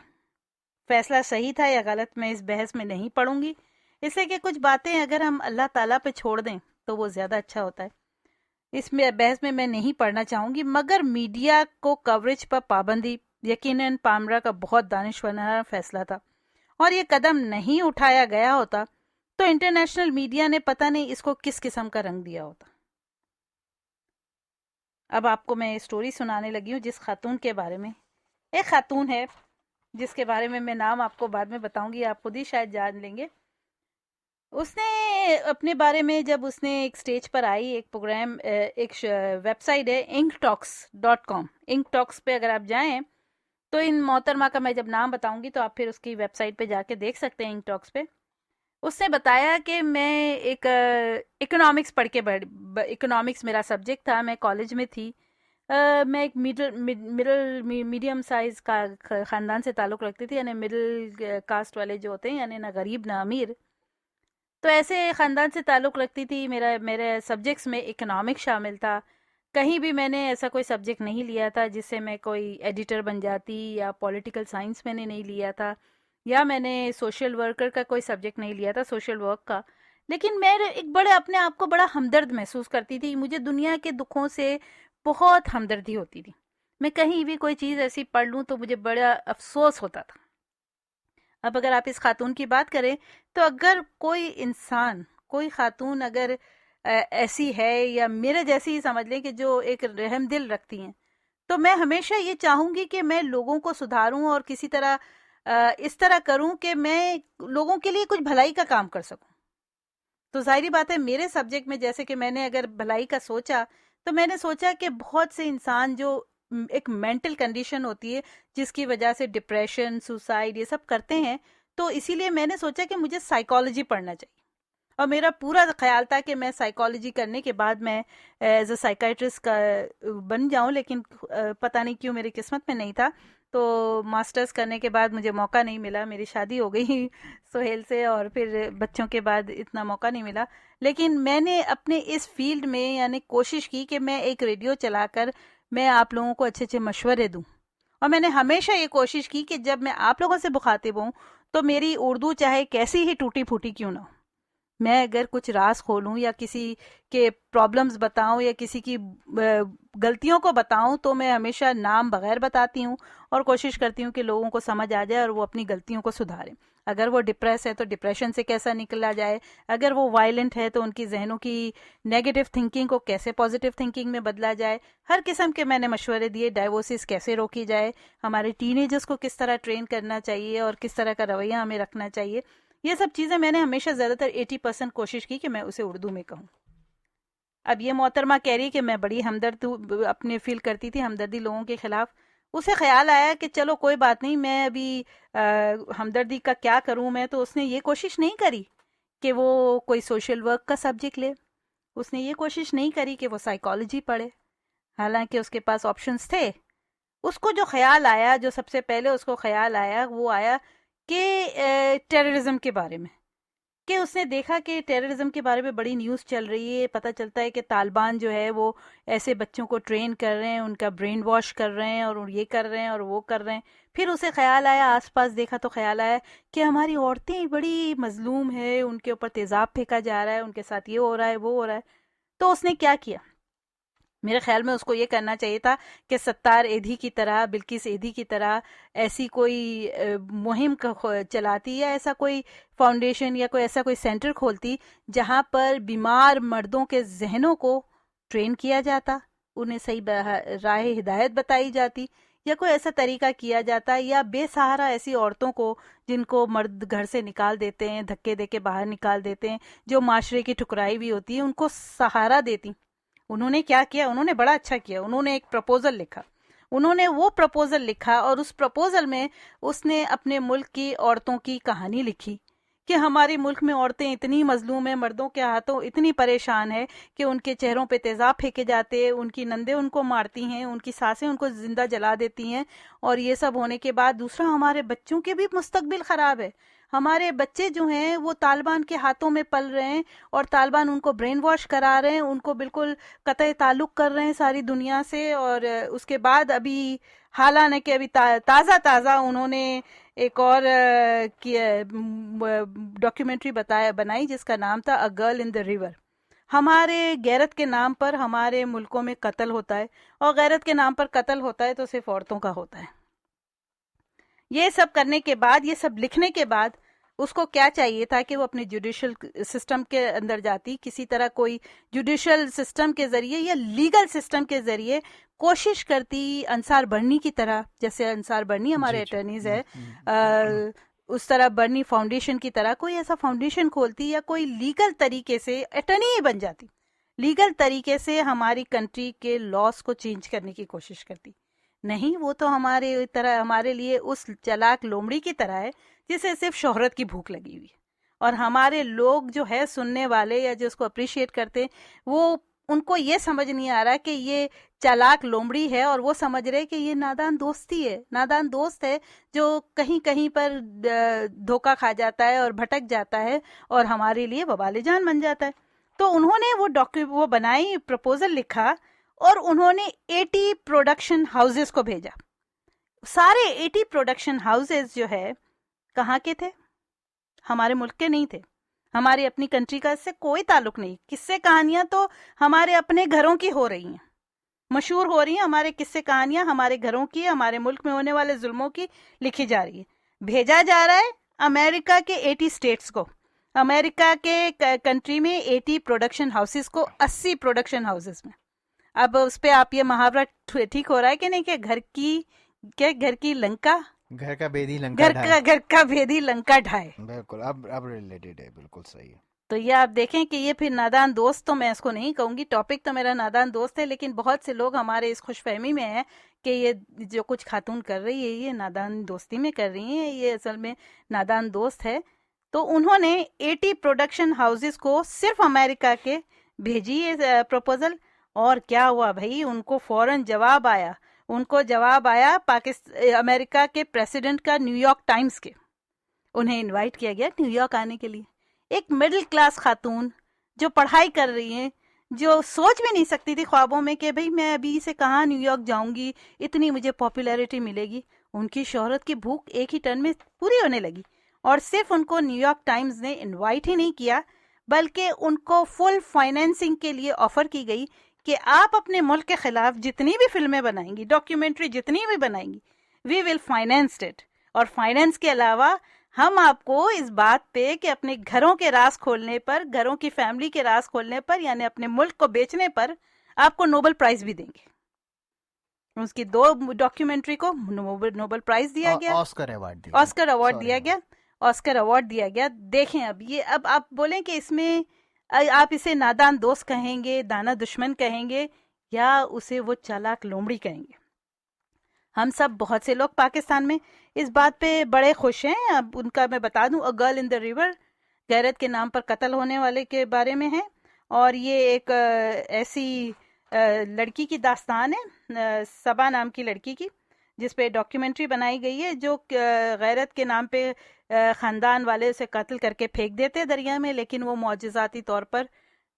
फैसला सही था या गलत मैं इस बहस में नहीं पढ़ूंगी, इसलिए कि कुछ बातें अगर हम अल्लाह ताला पे छोड़ दें तो वो ज्यादा अच्छा होता है। इसमें बहस में मैं नहीं पढ़ना चाहूंगी, मगर मीडिया को कवरेज पर पाबंदी यकीनन पामरा का बहुत दानिशवराना फैसला था, और ये कदम नहीं उठाया गया होता तो इंटरनेशनल मीडिया ने पता नहीं इसको किस किस्म का रंग दिया होता। अब आपको मैं स्टोरी सुनाने लगी हूँ जिस खातून के बारे में। एक खातून है जिसके बारे में मैं नाम आपको बाद में बताऊंगी, आप खुद ही शायद जान लेंगे। उसने अपने बारे में, जब उसने एक स्टेज पर आई, एक प्रोग्राम, एक वेबसाइट है inktalks.com, inktalks पे अगर आप जाएं तो इन मोहतरमा का मैं जब नाम बताऊंगी तो आप फिर उसकी वेबसाइट पे जाके देख सकते हैं, inktalks पे। उसने बताया कि मैं एक इकोनॉमिक्स पढ़ के इकोनॉमिक्स मेरा सब्जेक्ट था, मैं कॉलेज में थी। मैं एक मीडियम साइज का ख़ानदान से ताल्लुक़ रखती थी, यानी मिडिल कास्ट वाले जो होते हैं, यानी ना गरीब ना अमीर, तो ऐसे ख़ानदान से ताल्लुक़ रखती थी। मेरे सब्जेक्ट्स में इकोनॉमिक्स शामिल था, कहीं भी मैंने ऐसा कोई सब्जेक्ट नहीं लिया था जिससे मैं कोई एडिटर बन जाती, या पॉलिटिकल साइंस मैंने नहीं लिया था, या मैंने सोशल वर्कर का कोई सब्जेक्ट नहीं लिया था, सोशल वर्क का। लेकिन मैं एक बड़े अपने आप को बड़ा हमदर्द महसूस करती थी, मुझे दुनिया के दुखों से बहुत हमदर्दी होती थी। मैं कहीं भी कोई चीज़ ऐसी पढ़ लूँ तो मुझे बड़ा अफसोस होता था। अब अगर आप इस खातून की बात करें, तो अगर कोई इंसान, कोई खातून अगर ऐसी है, या मेरे जैसी ही समझ लें कि जो एक रहम दिल रखती हैं, तो मैं हमेशा ये चाहूँगी कि मैं लोगों को सुधारूं और किसी तरह इस तरह करूं कि मैं लोगों के लिए कुछ भलाई का काम कर सकूं। तो जाहिर बात है, मेरे सब्जेक्ट में जैसे कि मैंने अगर भलाई का सोचा, तो मैंने सोचा कि बहुत से इंसान जो एक मेंटल कंडीशन होती है जिसकी वजह से डिप्रेशन, सुसाइड, ये सब करते हैं, तो इसीलिए मैंने सोचा कि मुझे साइकोलॉजी पढ़ना चाहिए। और मेरा पूरा ख्याल था कि मैं साइकोलॉजी करने के बाद मैं एज अ साइकाइट्रिस्ट का बन जाऊं, लेकिन पता नहीं क्यों मेरी किस्मत में नहीं था। तो मास्टर्स करने के बाद मुझे मौका नहीं मिला, मेरी शादी हो गई सोहेल से, और फिर बच्चों के बाद इतना मौका नहीं मिला। लेकिन मैंने अपने इस फील्ड में यानी कोशिश की कि मैं एक रेडियो चलाकर मैं आप लोगों को अच्छे अच्छे मशवरे दूं। और मैंने हमेशा ये कोशिश की कि जब मैं आप लोगों से मुखातिब हूँ, तो मेरी उर्दू चाहे कैसी ही टूटी फूटी क्यों ना हो, मैं अगर कुछ राज खोलूं या किसी के प्रॉब्लम्स बताऊं या किसी की गलतियों को बताऊं, तो मैं हमेशा नाम बगैर बताती हूं और कोशिश करती हूं कि लोगों को समझ आ जाए और वो अपनी गलतियों को सुधारें। अगर वो डिप्रेस है तो डिप्रेशन से कैसा निकला जाए, अगर वो वायलेंट है तो उनकी जहनों की नेगेटिव थिंकिंग को कैसे पॉजिटिव थिंकिंग में बदला जाए, हर किस्म के मैंने मशवरे दिए। डाइवोर्सिस कैसे रोकी जाए, हमारे टीनेजर्स को किस तरह ट्रेन करना चाहिए और किस तरह का रवैया हमें रखना चाहिए, ये सब चीज़ें मैंने हमेशा ज़्यादातर 80% कोशिश की कि मैं उसे उर्दू में कहूँ। अब ये मोहतरमा कह रही कि मैं बड़ी हमदर्द अपने फील करती थी, हमदर्दी लोगों के खिलाफ। उसे ख्याल आया कि चलो कोई बात नहीं, मैं अभी हमदर्दी का क्या करूँ मैं, तो उसने ये कोशिश नहीं करी कि वो कोई सोशल वर्क का सब्जेक्ट ले, उसने ये कोशिश नहीं करी कि वो साइकोलॉजी पढ़े, हालांकि उसके पास ऑप्शंस थे। उसको जो ख्याल आया, जो सबसे पहले उसको ख्याल आया, वो आया कि टेररिज्म के बारे में, कि उसने देखा कि टेररिज्म के बारे में बड़ी न्यूज़ चल रही है। पता चलता है कि तालिबान जो है वो ऐसे बच्चों को ट्रेन कर रहे हैं, उनका ब्रेन वॉश कर रहे हैं, और ये कर रहे हैं और वो कर रहे हैं। फिर उसे ख्याल आया, आसपास देखा तो ख्याल आया कि हमारी औरतें बड़ी मजलूम है, उनके ऊपर तेज़ाब फेंका जा रहा है, उनके साथ ये हो रहा है, वो हो रहा है। तो उसने क्या किया, मेरे ख्याल में उसको ये करना चाहिए था कि सत्तार एधी की तरह, बिल्किस एधी की तरह ऐसी कोई मुहिम चलाती, या ऐसा कोई फाउंडेशन या कोई ऐसा कोई सेंटर खोलती जहां पर बीमार मर्दों के जहनों को ट्रेन किया जाता, उन्हें सही राह हिदायत बताई जाती, या कोई ऐसा तरीका किया जाता, या बेसहारा ऐसी औरतों को जिनको मर्द घर से निकाल देते हैं, धक्के दे के बाहर निकाल देते हैं, जो माशरे की ठुकराई भी होती है, उनको सहारा देती। उन्होंने क्या किया, उन्होंने बड़ा अच्छा किया, उन्होंने एक प्रपोजल लिखा। उन्होंने वो प्रपोजल लिखा और उस प्रपोजल में उसने अपने मुल्क की औरतों की कहानी लिखी कि हमारे मुल्क में औरतें इतनी मजलूम हैं, मर्दों के हाथों इतनी परेशान है कि उनके चेहरों पे तेज़ाब फेंके जाते हैं, उनकी नंदे उनको मारती हैं, उनकी सासें उनको जिंदा जला देती हैं। और ये सब होने के बाद दूसरा, हमारे बच्चों के भी मुस्तकबिल ख़राब है। हमारे बच्चे जो हैं वो तालिबान के हाथों में पल रहे हैं, और तालिबान उनको ब्रेन वॉश करा रहे हैं, उनको बिल्कुल कतई ताल्लुक़ कर रहे हैं सारी दुनिया से। और उसके बाद अभी हालांकि कि अभी ताज़ा उन्होंने एक और डॉक्यूमेंट्री बनाई जिसका नाम था a girl in the river. हमारे गैरत के नाम पर हमारे मुल्कों में कत्ल होता है, और गैरत के नाम पर कत्ल होता है तो सिर्फ औरतों का होता है। ये सब करने के बाद, ये सब लिखने के बाद, उसको क्या चाहिए था कि वो अपने जुडिशल सिस्टम के अंदर जाती, किसी तरह कोई जुडिशल सिस्टम के जरिए या लीगल सिस्टम के जरिए कोशिश करती, अंसार बर्नी की तरह, जैसे अंसार बर्नी हमारे अटर्नीज है, उस तरह बर्नी फाउंडेशन की तरह कोई ऐसा फाउंडेशन खोलती, या कोई लीगल तरीके से अटर्नी ही बन जाती, लीगल तरीके से हमारी कंट्री के लॉस को चेंज करने की कोशिश करती। नहीं, वो तो हमारे तरह, हमारे लिए उस चालाक लोमड़ी की तरह है जिसे सिर्फ शोहरत की भूख लगी हुई है। और हमारे लोग जो है सुनने वाले या जो उसको अप्रिशिएट करते हैं, वो उनको ये समझ नहीं आ रहा कि ये चालाक लोमड़ी है, और वो समझ रहे कि ये नादान दोस्ती है, नादान दोस्त है जो कहीं कहीं पर धोखा खा जाता है और भटक जाता है और हमारे लिए वबाले जान बन जाता है। तो उन्होंने वो बनाई, प्रपोजल लिखा, और उन्होंने 80 प्रोडक्शन हाउसेस को भेजा। सारे 80 प्रोडक्शन हाउसेस जो है कहाँ के थे? हमारे मुल्क के नहीं थे, हमारी अपनी कंट्री का इससे कोई ताल्लुक नहीं। किस्से कहानियां तो हमारे अपने घरों की हो रही हैं, मशहूर हो रही हैं। हमारे किस्से कहानियां हमारे घरों की, हमारे मुल्क में होने वाले जुल्मों की लिखी जा रही है। भेजा जा रहा है अमेरिका के 80 स्टेट्स को, अमेरिका के कंट्री में 80 प्रोडक्शन हाउसेस को, 80 प्रोडक्शन हाउसेस में। अब उस पे आप ये मुहावरा ठीक हो रहा है कि नहीं कि घर की लंका, घर का भेदी लंका ढाए। बिल्कुल, अब रिलेटेड है, बिल्कुल सही है। तो ये आप देखें कि ये फिर नादान दोस्त, तो मैं इसको नहीं कहूंगी, टॉपिक तो मेरा नादान दोस्त है, लेकिन बहुत से लोग हमारे इस खुशफहमी में हैं कि ये जो कुछ खातून कर रही है ये नादान दोस्ती में कर रही है, ये असल में नादान दोस्त है। तो उन्होंने 80 प्रोडक्शन हाउसेस को सिर्फ अमेरिका के भेजी ये प्रपोजल, और क्या हुआ भाई, उनको फौरन जवाब आया। उनको जवाब आया अमेरिका के प्रेसिडेंट का, न्यूयॉर्क टाइम्स के। उन्हें इनवाइट किया गया न्यूयॉर्क आने के लिए। एक मिडिल क्लास खातून जो पढ़ाई कर रही है, जो सोच भी नहीं सकती थी ख्वाबों में कि भाई मैं अभी से कहाँ न्यूयॉर्क जाऊंगी, इतनी मुझे पॉपुलैरिटी मिलेगी। उनकी शोहरत की भूख एक ही टर्न में पूरी होने लगी, और सिर्फ उनको न्यूयॉर्क टाइम्स ने इनवाइट ही नहीं किया, बल्कि उनको फुल फाइनेंसिंग के लिए ऑफर की गई कि आप अपने मुल्क के खिलाफ जितनी भी फिल्में बनाएंगी, डॉक्यूमेंट्री जितनी भी बनाएंगी, वी विल फाइनेंस इट। और फाइनेंस के अलावा हम आपको इस बात पे कि अपने घरों के राज खोलने पर, घरों की फैमिली के राज खोलने पर, यानी अपने मुल्क को बेचने पर, आपको नोबेल प्राइज भी देंगे। उसकी 2 डॉक्यूमेंट्री को नोबेल प्राइज दिया गया, ऑस्कर अवार्ड दिया गया। देखें अब आप बोलें कि इसमें आप इसे नादान दोस्त कहेंगे, दाना दुश्मन कहेंगे, या उसे वो चालाक लोमड़ी कहेंगे। हम सब, बहुत से लोग पाकिस्तान में इस बात पे बड़े खुश हैं। अब उनका मैं बता दूं, a girl in the river, गैरत के नाम पर कत्ल होने वाले के बारे में है, और ये एक ऐसी लड़की की दास्तान है, सबा नाम की लड़की की, जिस पे डॉक्यूमेंट्री बनाई गई है, जो गैरत के नाम पे ख़ानदान वाले उसे कत्ल करके फेंक देते दरिया में, लेकिन वो मौजज़ाती तौर पर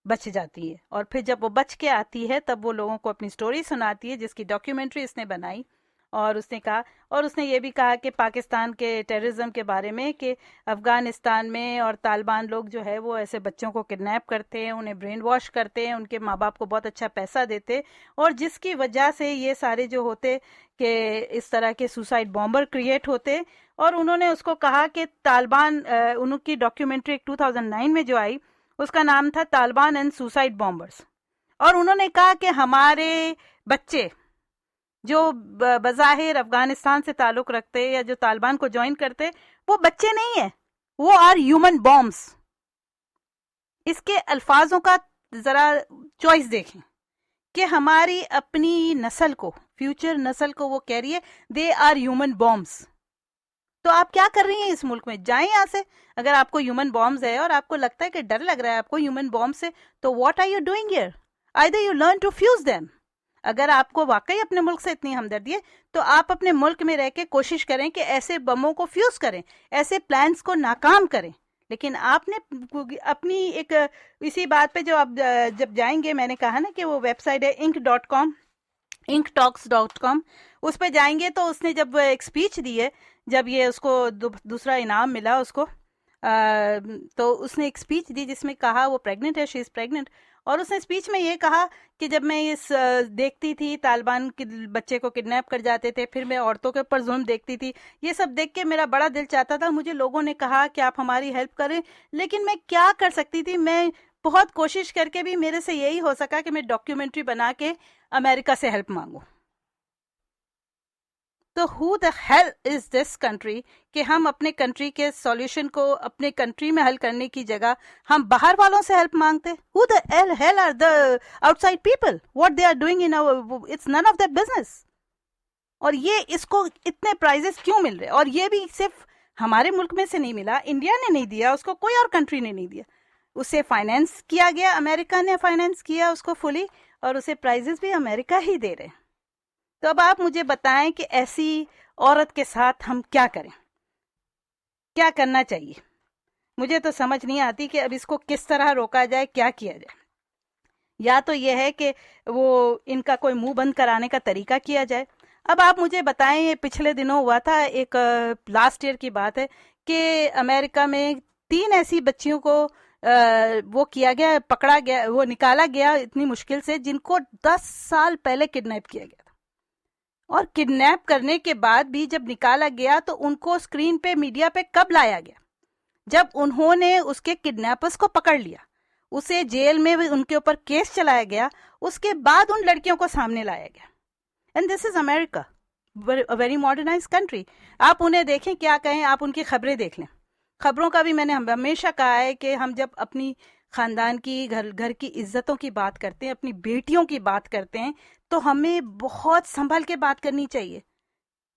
बच जाती है, और फिर जब वो बच के आती है तब वो लोगों को अपनी स्टोरी सुनाती है, जिसकी डॉक्यूमेंट्री इसने बनाई। और उसने ये भी कहा कि पाकिस्तान के टेररिज्म के बारे में, कि अफ़गानिस्तान में और तालिबान लोग जो है वो ऐसे बच्चों को किडनैप करते हैं, उन्हें ब्रेन वॉश करते हैं, उनके माँ बाप को बहुत अच्छा पैसा देते, और जिसकी वजह से ये सारे जो होते कि इस तरह के सुसाइड बॉम्बर क्रिएट होते। और उन्होंने उसको कहा कि तालिबान, उनकी डॉक्यूमेंट्री 2009 में जो आई उसका नाम था तालिबान एंड सुसाइड बॉम्बर्स, और उन्होंने कहा कि हमारे बच्चे जो बज़ाहिर अफगानिस्तान से ताल्लुक रखते या जो तालिबान को ज्वाइन करते, वो बच्चे नहीं है, वो आर ह्यूमन बॉम्ब्स। इसके अल्फाजों का जरा चॉइस देखें कि हमारी अपनी नस्ल को, फ्यूचर नस्ल को वो कह रही है दे आर ह्यूमन बॉम्ब्स। तो आप क्या कर रही हैं इस मुल्क में? जाएं यहाँ से। अगर आपको ह्यूमन बॉम्ब्स है और आपको लगता है कि डर लग रहा है आपको ह्यूमन बॉम्ब से, तो what are you doing here? Either you learn to fuse them. अगर आपको वाकई अपने मुल्क से इतनी हमदर्दी है तो आप अपने मुल्क में रह के कोशिश करें कि ऐसे बमों को फ्यूज करें, ऐसे प्लान्स को नाकाम करें। लेकिन आपने अपनी एक इसी बात पे जो आप जब जाएंगे, मैंने कहा ना कि वो वेबसाइट है ink.com, inktalks.com, उस पे जाएंगे तो उसने जब एक स्पीच दी है, जब ये उसको दूसरा इनाम मिला उसको, तो उसने एक स्पीच दी जिसमें कहा वो प्रेग्नेंट है, शी इज़ प्रेग्नेंट, और उसने स्पीच में ये कहा कि जब मैं इस देखती थी तालिबान के बच्चे को किडनैप कर जाते थे, फिर मैं औरतों के ऊपर जुल्म देखती थी, ये सब देख के मेरा बड़ा दिल चाहता था, मुझे लोगों ने कहा कि आप हमारी हेल्प करें, लेकिन मैं क्या कर सकती थी? मैं बहुत कोशिश करके भी मेरे से यही हो सका कि मैं डॉक्यूमेंट्री बना के अमेरिका से हेल्प मांगू। तो who the hell is this country कि हम अपने कंट्री के सॉल्यूशन को अपने कंट्री में हल करने की जगह हम बाहर वालों से हेल्प मांगते। Who the hell are the outside people, what they are doing in our, it's none of their business. और ये इसको इतने प्राइजेस क्यों मिल रहे? और ये भी सिर्फ हमारे मुल्क में से नहीं मिला, इंडिया ने नहीं दिया उसको, कोई और कंट्री ने नहीं दिया, उसे फाइनेंस किया गया, अमेरिका ने फाइनेंस किया उसको फुली, और उसे प्राइजेस भी अमेरिका ही दे रहे। तो अब आप मुझे बताएं कि ऐसी औरत के साथ हम क्या करें, क्या करना चाहिए? मुझे तो समझ नहीं आती कि अब इसको किस तरह रोका जाए, क्या किया जाए। या तो ये है कि वो इनका कोई मुंह बंद कराने का तरीका किया जाए। अब आप मुझे बताएं, ये पिछले दिनों हुआ था, एक लास्ट ईयर की बात है कि अमेरिका में 3 ऐसी बच्चियों को वो किया गया, पकड़ा गया, वो निकाला गया इतनी मुश्किल से, जिनको 10 साल पहले किडनैप किया गया था। और किडनैप करने के बाद भी जब निकाला गया तो उनको स्क्रीन पे, मीडिया पे कब लाया गया? जब उन्होंने उसके किडनैपर्स को पकड़ लिया, उसे जेल में उनके ऊपर केस चलाया गया, उसके बाद उन लड़कियों को सामने लाया गया। And this is America, very modernise country. आप उन्हें देखें, क्या कहें, आप उनकी खबरें देख लें। खबरों का भी मैंने हमेशा कहा है कि हम जब अपनी खानदान की, घर की इज्जतों की बात करते हैं, अपनी बेटियों की बात करते हैं, तो हमें बहुत संभल के बात करनी चाहिए।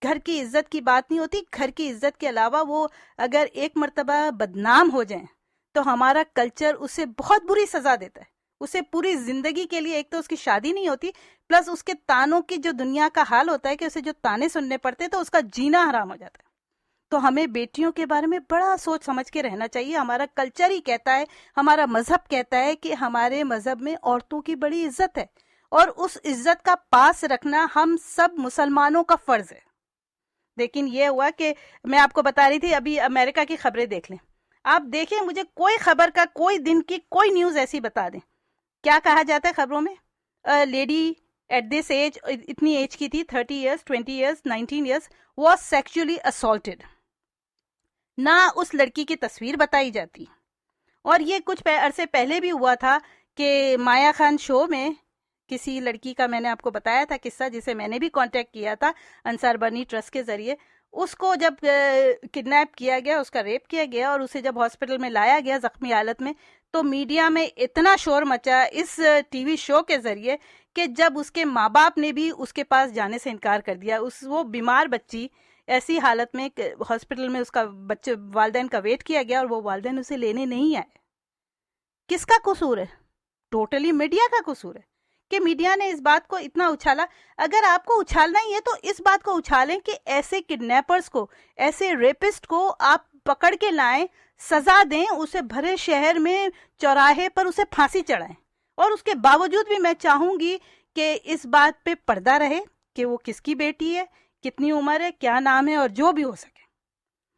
घर की इज्जत की बात नहीं होती। घर की इज्जत के अलावा वो अगर एक मर्तबा बदनाम हो जाए तो हमारा कल्चर उसे बहुत बुरी सजा देता है। उसे पूरी जिंदगी के लिए, एक तो उसकी शादी नहीं होती, प्लस उसके तानों की जो दुनिया का हाल होता है कि उसे जो ताने सुनने पड़ते हैं, तो उसका जीना हराम हो जाता है। तो हमें बेटियों के बारे में बड़ा सोच समझ के रहना चाहिए। हमारा कल्चर ही कहता है, हमारा मजहब कहता है कि हमारे मजहब में औरतों की बड़ी इज्जत है, और उस इज्जत का पास रखना हम सब मुसलमानों का फर्ज है। लेकिन ये हुआ कि मैं आपको बता रही थी, अभी अमेरिका की खबरें देख लें। आप देखें, मुझे कोई खबर का, कोई दिन की कोई न्यूज ऐसी बता दें। क्या कहा जाता है खबरों में? लेडी एट दिस एज, इतनी एज की थी, 30 years, 20 years, 19 years, was sexually assaulted. ना उस लड़की की तस्वीर बताई जाती। और ये कुछ अरसे पहले भी हुआ था कि माया खान शो में किसी लड़की का मैंने आपको बताया था किस्सा, जिसे मैंने भी कांटेक्ट किया था अंसार बनी ट्रस्ट के जरिए। उसको जब किडनैप किया गया, उसका रेप किया गया, और उसे जब हॉस्पिटल में लाया गया जख्मी हालत में, तो मीडिया में इतना शोर मचा इस टीवी शो के जरिए कि जब उसके माँ बाप ने भी उसके पास जाने से इनकार कर दिया। वो बीमार बच्ची ऐसी हालत में हॉस्पिटल में, उसका बच्चे वालिदैन का वेट किया गया और वो वालिदैन उसे लेने नहीं आए। किसका कसूर है? टोटली मीडिया का कसूर है कि मीडिया ने इस बात को इतना उछाला। अगर आपको उछालना ही है तो इस बात को उछालें कि ऐसे किडनैपर्स को, ऐसे रेपिस्ट को आप पकड़ के लाएं, सजा दें, उसे भरे शहर में चौराहे पर उसे फांसी चढ़ाएं। और उसके बावजूद भी मैं चाहूंगी कि इस बात पे पर्दा रहे कि वो किसकी बेटी है, कितनी उम्र है, क्या नाम है, और जो भी हो सके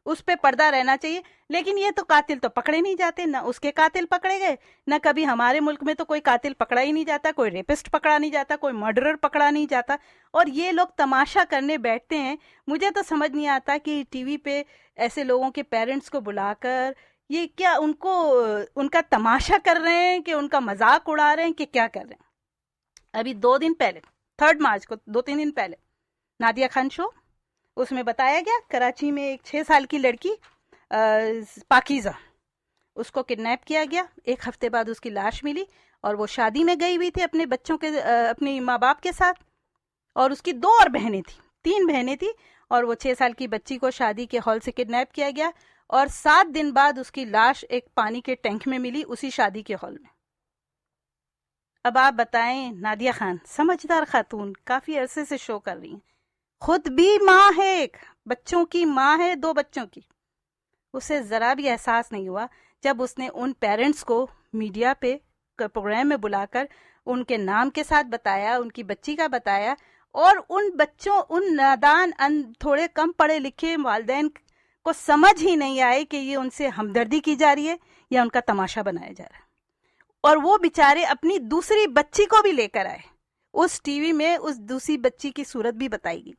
उस पे पर्दा रहना चाहिए। लेकिन ये तो कातिल तो पकड़े नहीं जाते, ना उसके कातिल पकड़े गए, ना कभी हमारे मुल्क में तो कोई कातिल पकड़ा ही नहीं जाता, कोई रेपिस्ट पकड़ा नहीं जाता, कोई मर्डरर पकड़ा नहीं जाता। और ये लोग तमाशा करने बैठते हैं। मुझे तो समझ नहीं आता कि टीवी पे ऐसे लोगों के पेरेंट्स को बुलाकर ये क्या उनका तमाशा कर रहे हैं, कि उनका मजाक उड़ा रहे हैं, कि क्या कर रहे हैं। अभी 2 दिन पहले, 3 मार्च को, 2-3 दिन पहले, नादिया खान शो, उसमें बताया गया कराची में एक 6 साल की लड़की पाकीज़ा, उसको किडनैप किया गया। 1 हफ्ते बाद उसकी लाश मिली, और वो शादी में गई हुई थी अपने बच्चों के, अपने माँ बाप के साथ, और उसकी 2 और बहनें थी, 3 बहनें थी, और वो 6 साल की बच्ची को शादी के हॉल से किडनैप किया गया, और 7 दिन बाद उसकी लाश एक पानी के टैंक में मिली, उसी शादी के हॉल में। अब आप बताएं, नादिया खान समझदार खातून, काफी अरसे से शो कर रही हैं, खुद भी माँ है, एक बच्चों की माँ है, 2 बच्चों की। उसे जरा भी एहसास नहीं हुआ जब उसने उन पेरेंट्स को मीडिया पे प्रोग्राम में बुलाकर उनके नाम के साथ बताया, उनकी बच्ची का बताया, और उन बच्चों, उन नादान, थोड़े कम पढ़े लिखे वालिदैन को समझ ही नहीं आए कि ये उनसे हमदर्दी की जा रही है या उनका तमाशा बनाया जा रहा है। और वो बेचारे अपनी दूसरी बच्ची को भी लेकर आए। उस टीवी में उस दूसरी बच्ची की सूरत भी बताई गई,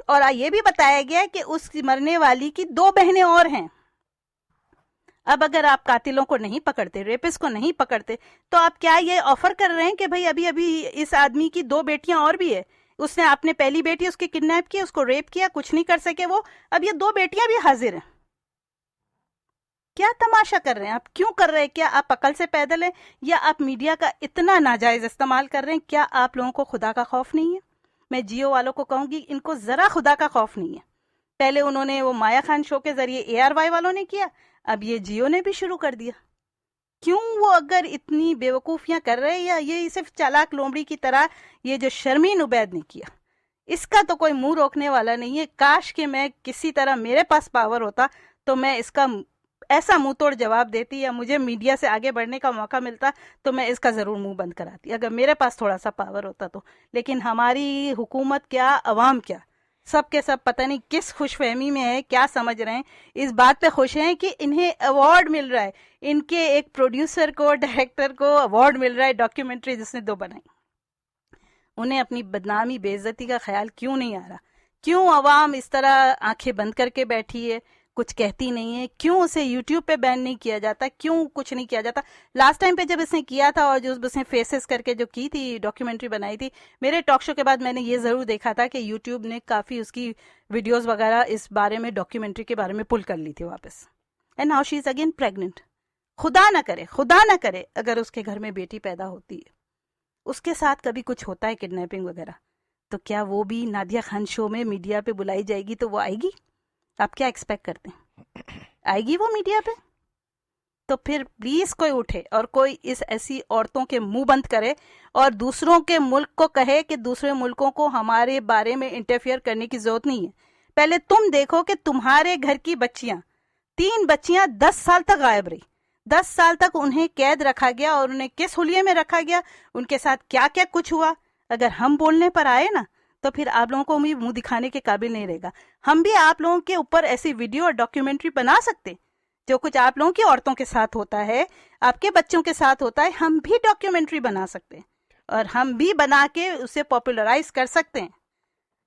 और ये भी बताया गया कि उस मरने वाली की 2 बहनें और हैं। अब अगर आप कातिलों को नहीं पकड़ते, रेपिस्ट को नहीं पकड़ते, तो आप क्या ये ऑफर कर रहे हैं कि भाई अभी अभी इस आदमी की 2 बेटियां और भी है, उसने आपने पहली बेटी उसकी किडनैप किया, उसको रेप किया, कुछ नहीं कर सके वो, अब ये 2 बेटियां भी हाजिर हैं। क्या तमाशा कर रहे हैं आप? क्यों कर रहे हैं? क्या आप अकल से पैदल हैं, या आप मीडिया का इतना नाजायज इस्तेमाल कर रहे हैं? क्या आप लोगों को खुदा का खौफ नहीं है? मैं जियो वालों को कहूंगी, इनको जरा खुदा का खौफ नहीं है। पहले उन्होंने वो माया खान शो के जरिए ARY वालों ने किया, अब ये जियो ने भी शुरू कर दिया। क्यों वो अगर इतनी बेवकूफियां कर रहे हैं, या ये सिर्फ चालाक लोमड़ी की तरह ये जो शर्मीन उबैद ने किया, इसका तो कोई मुंह रोकने वाला नहीं है। काश कि मैं किसी तरह, मेरे पास पावर होता तो मैं इसका ऐसा मुंह तोड़ जवाब देती या मुझे मीडिया से आगे बढ़ने का मौका मिलता तो मैं इसका ज़रूर मुंह बंद कराती, अगर मेरे पास थोड़ा सा पावर होता तो। लेकिन हमारी हुकूमत क्या, अवाम क्या, सब के सब पता नहीं किस खुशफहमी में है, क्या समझ रहे हैं, इस बात पे खुश हैं कि इन्हें अवार्ड मिल रहा है, इनके एक प्रोड्यूसर को, डायरेक्टर को अवार्ड मिल रहा है डॉक्यूमेंट्री जिसने 2 बनाई। उन्हें अपनी बदनामी, बेइज्जती का ख्याल क्यों नहीं आ रहा? क्यों अवाम इस तरह आंखें बंद करके बैठी है, कुछ कहती नहीं है? क्यों उसे यूट्यूब पे बैन नहीं किया जाता? क्यों कुछ नहीं किया जाता? लास्ट टाइम पे जब इसने किया था और जो उसने फेसेस करके जो की थी, डॉक्यूमेंट्री बनाई थी, मेरे टॉक शो के बाद मैंने ये ज़रूर देखा था कि यूट्यूब ने काफ़ी उसकी वीडियोज़ वगैरह इस बारे में, डॉक्यूमेंट्री के बारे में पुल कर ली थी वापस। And now she is again pregnant. खुदा ना करे अगर उसके घर में बेटी पैदा होती है, उसके साथ कभी कुछ होता है किडनैपिंग वगैरह, तो क्या वो भी नादिया खान शो में मीडिया पे बुलाई जाएगी? तो वो आएगी? आप क्या एक्सपेक्ट करते हैं? आएगी वो मीडिया पे? तो फिर प्लीज कोई उठे और कोई इस ऐसी औरतों के मुंह बंद करे और दूसरों के मुल्क को कहे कि दूसरे मुल्कों को हमारे बारे में इंटरफियर करने की जरूरत नहीं है। पहले तुम देखो कि तुम्हारे घर की बच्चियां, 3 बच्चियां 10 साल तक गायब रही, 10 साल तक उन्हें कैद रखा गया और उन्हें किस हुलिये में रखा गया, उनके साथ क्या क्या कुछ हुआ। अगर हम बोलने पर आए ना तो फिर आप लोगों को भी मुंह दिखाने के काबिल नहीं रहेगा। हम भी आप लोगों के ऊपर ऐसी वीडियो और डॉक्यूमेंट्री बना सकते, जो कुछ आप लोगों की औरतों के साथ होता है, आपके बच्चों के साथ होता है, हम भी डॉक्यूमेंट्री बना सकते हैं और हम भी बना के उसे पॉपुलराइज कर सकते हैं।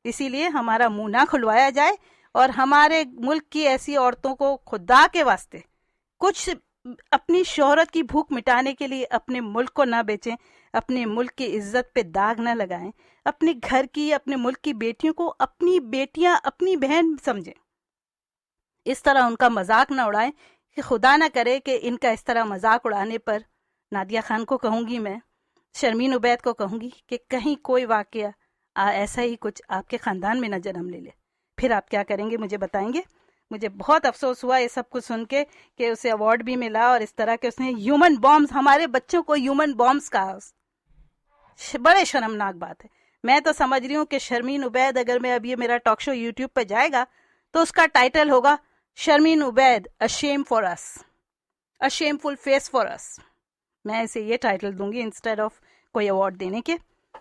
इसीलिए हमारा मुंह ना खुलवाया जाए और हमारे मुल्क की ऐसी औरतों को खुदा के वास्ते कुछ अपनी शोहरत की भूख मिटाने के लिए अपने मुल्क को ना बेचें, अपने मुल्क की इज्जत पे दाग ना लगाएं, अपने घर की, अपने मुल्क की बेटियों को अपनी बेटियां, अपनी बहन समझें, इस तरह उनका मजाक ना उड़ाएं। कि खुदा ना करे कि इनका इस तरह मजाक उड़ाने पर नादिया खान को कहूंगी, मैं शर्मीन उबैद को कहूंगी कि कहीं कोई वाकया ऐसा ही कुछ आपके खानदान में न जन्म ले ले, फिर आप क्या करेंगे मुझे बताएंगे। मुझे बहुत अफसोस हुआ ये सब कुछ सुन के कि उसे अवार्ड भी मिला और इस तरह के उसने ह्यूमन बॉम्ब्स, हमारे बच्चों को ह्यूमन बॉम्ब्स कहा। बड़े शर्मनाक बात है। मैं तो समझ रही हूँ कि शर्मीन उबैद, अगर मैं अब ये मेरा टॉक शो यूट्यूब पर जाएगा तो उसका टाइटल होगा Sharmeen Obaid a shame for us, a shameful face for us. मैं इसे ये टाइटल दूंगी इंस्टेड ऑफ कोई अवार्ड देने के।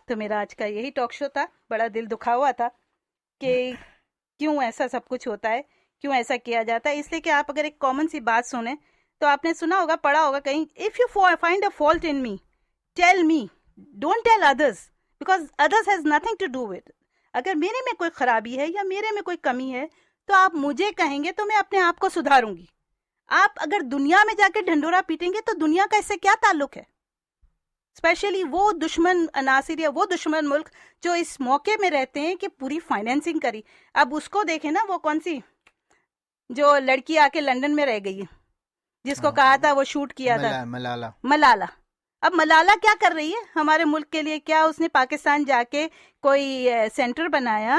तो मेरा आज का यही टॉक शो था। बड़ा दिल दुखा हुआ था कि क्यों ऐसा सब कुछ होता है, क्यों ऐसा किया जाता है। इसलिए कि आप अगर एक कॉमन सी बात सुने तो आपने सुना होगा, पढ़ा होगा कहीं, if you find a fault in me tell me, don't tell others, because others has nothing to do with. अगर मेरे में कोई खराबी है या मेरे में कोई कमी है तो आप मुझे कहेंगे तो मैं अपने आप को सुधारूंगी। आप अगर दुनिया में जाके ढंडोरा पीटेंगे तो दुनिया का इससे क्या ताल्लुक है। स्पेशली वो दुश्मन अनासिर या वो दुश्मन मुल्क जो इस मौके में रहते हैं कि पूरी फाइनेंसिंग करी। अब उसको देखें ना, वो कौन सी जो लड़की आके लंदन में रह गई है, जिसको कहा था वो शूट किया था, मलाला। अब मलाला क्या कर रही है हमारे मुल्क के लिए? क्या उसने पाकिस्तान जाके कोई सेंटर बनाया,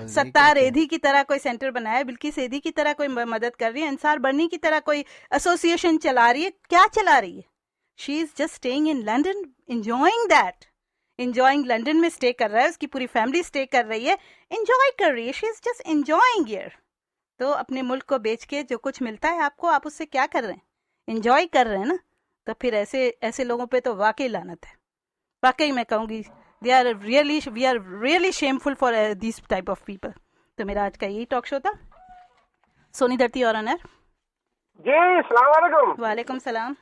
सत्तार एधी की तरह कोई सेंटर बनाया, बिल्किस एधी की तरह कोई मदद कर रही है, अंसार बर्नी की तरह कोई एसोसिएशन चला रही है? क्या चला रही है? She is just staying in London, enjoying that, enjoying. London में स्टे कर रहा है, उसकी पूरी फैमिली स्टे कर रही है, एंजॉय कर रही है, she is just enjoying here. तो अपने मुल्क को बेच के जो कुछ मिलता है आपको, आप उससे क्या कर रहे हैं? एंजॉय कर रहे हैं ना। तो फिर ऐसे लोगों पे तो वाकई लानत है। वाकई मैं कहूँगी we are really shameful for this type of people. तो मेरा आज का यही टॉक शो था। सोनी धरती और अनर जी, अस्सलाम वालेकुम। वालेकुम सलाम।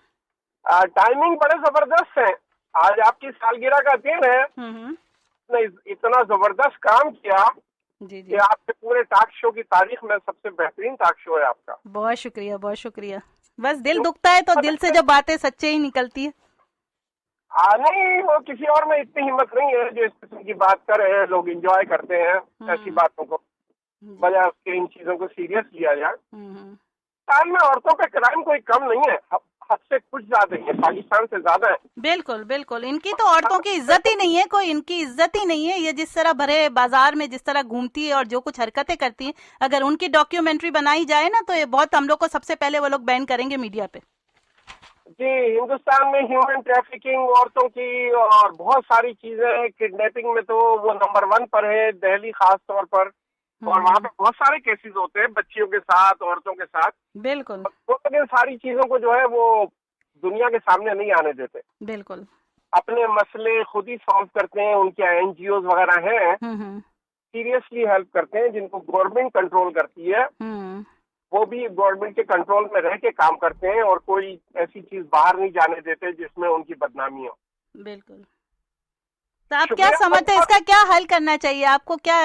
टाइमिंग बड़े जबरदस्त है। आज आपकी सालगिरह का दिन है। ने इतना जबरदस्त काम किया जी जी, कि आपके पूरे टॉक शो की तारीख में सबसे बेहतरीन टॉक शो है आपका। बहुत शुक्रिया, बहुत शुक्रिया। बस दिल दुखता है तो दिल से जो बातें सच्चे ही निकलती है। नहीं, वो किसी और में इतनी हिम्मत नहीं है जो इस किस्म की बात करे। लोग एंजॉय करते हैं ऐसी बातों को, बजाय उसके इन चीजों को सीरियस लिया जाए। पाकिस्तान में औरतों का क्राइम कोई कम नहीं है, हद से कुछ ज्यादा है, पाकिस्तान से ज्यादा है। बिल्कुल बिल्कुल, इनकी तो औरतों की इज्जत ही नहीं है, कोई इनकी इज्जत ही नहीं है। ये जिस तरह भरे बाजार में जिस तरह घूमती है और जो कुछ हरकतें करती है, अगर उनकी डॉक्यूमेंट्री बनाई जाए ना तो ये बहुत, हम लोग को सबसे पहले वो लोग बैन करेंगे मीडिया पे। जी, हिंदुस्तान में ह्यूमन ट्रैफिकिंग, औरतों की और बहुत सारी चीजें, किडनैपिंग में तो वो नंबर 1 पर है, दिल्ली खास तौर पर। और वहाँ पे बहुत सारे केसेस होते हैं बच्चियों के साथ, औरतों के साथ। बिल्कुल। वो लेकिन सारी चीजों को जो है वो दुनिया के सामने नहीं आने देते। बिल्कुल। अपने मसले खुद ही सॉल्व करते हैं। उनके एनजीओ वगैरह हैं, सीरियसली हेल्प करते हैं, जिनको गवर्नमेंट कंट्रोल करती है। वो भी गवर्नमेंट के कंट्रोल में रह के काम करते हैं और कोई ऐसी चीज बाहर नहीं जाने देते जिसमें उनकी बदनामी हो। बिल्कुल। तो आप क्या समझते हैं, इसका क्या हल करना चाहिए? आपको क्या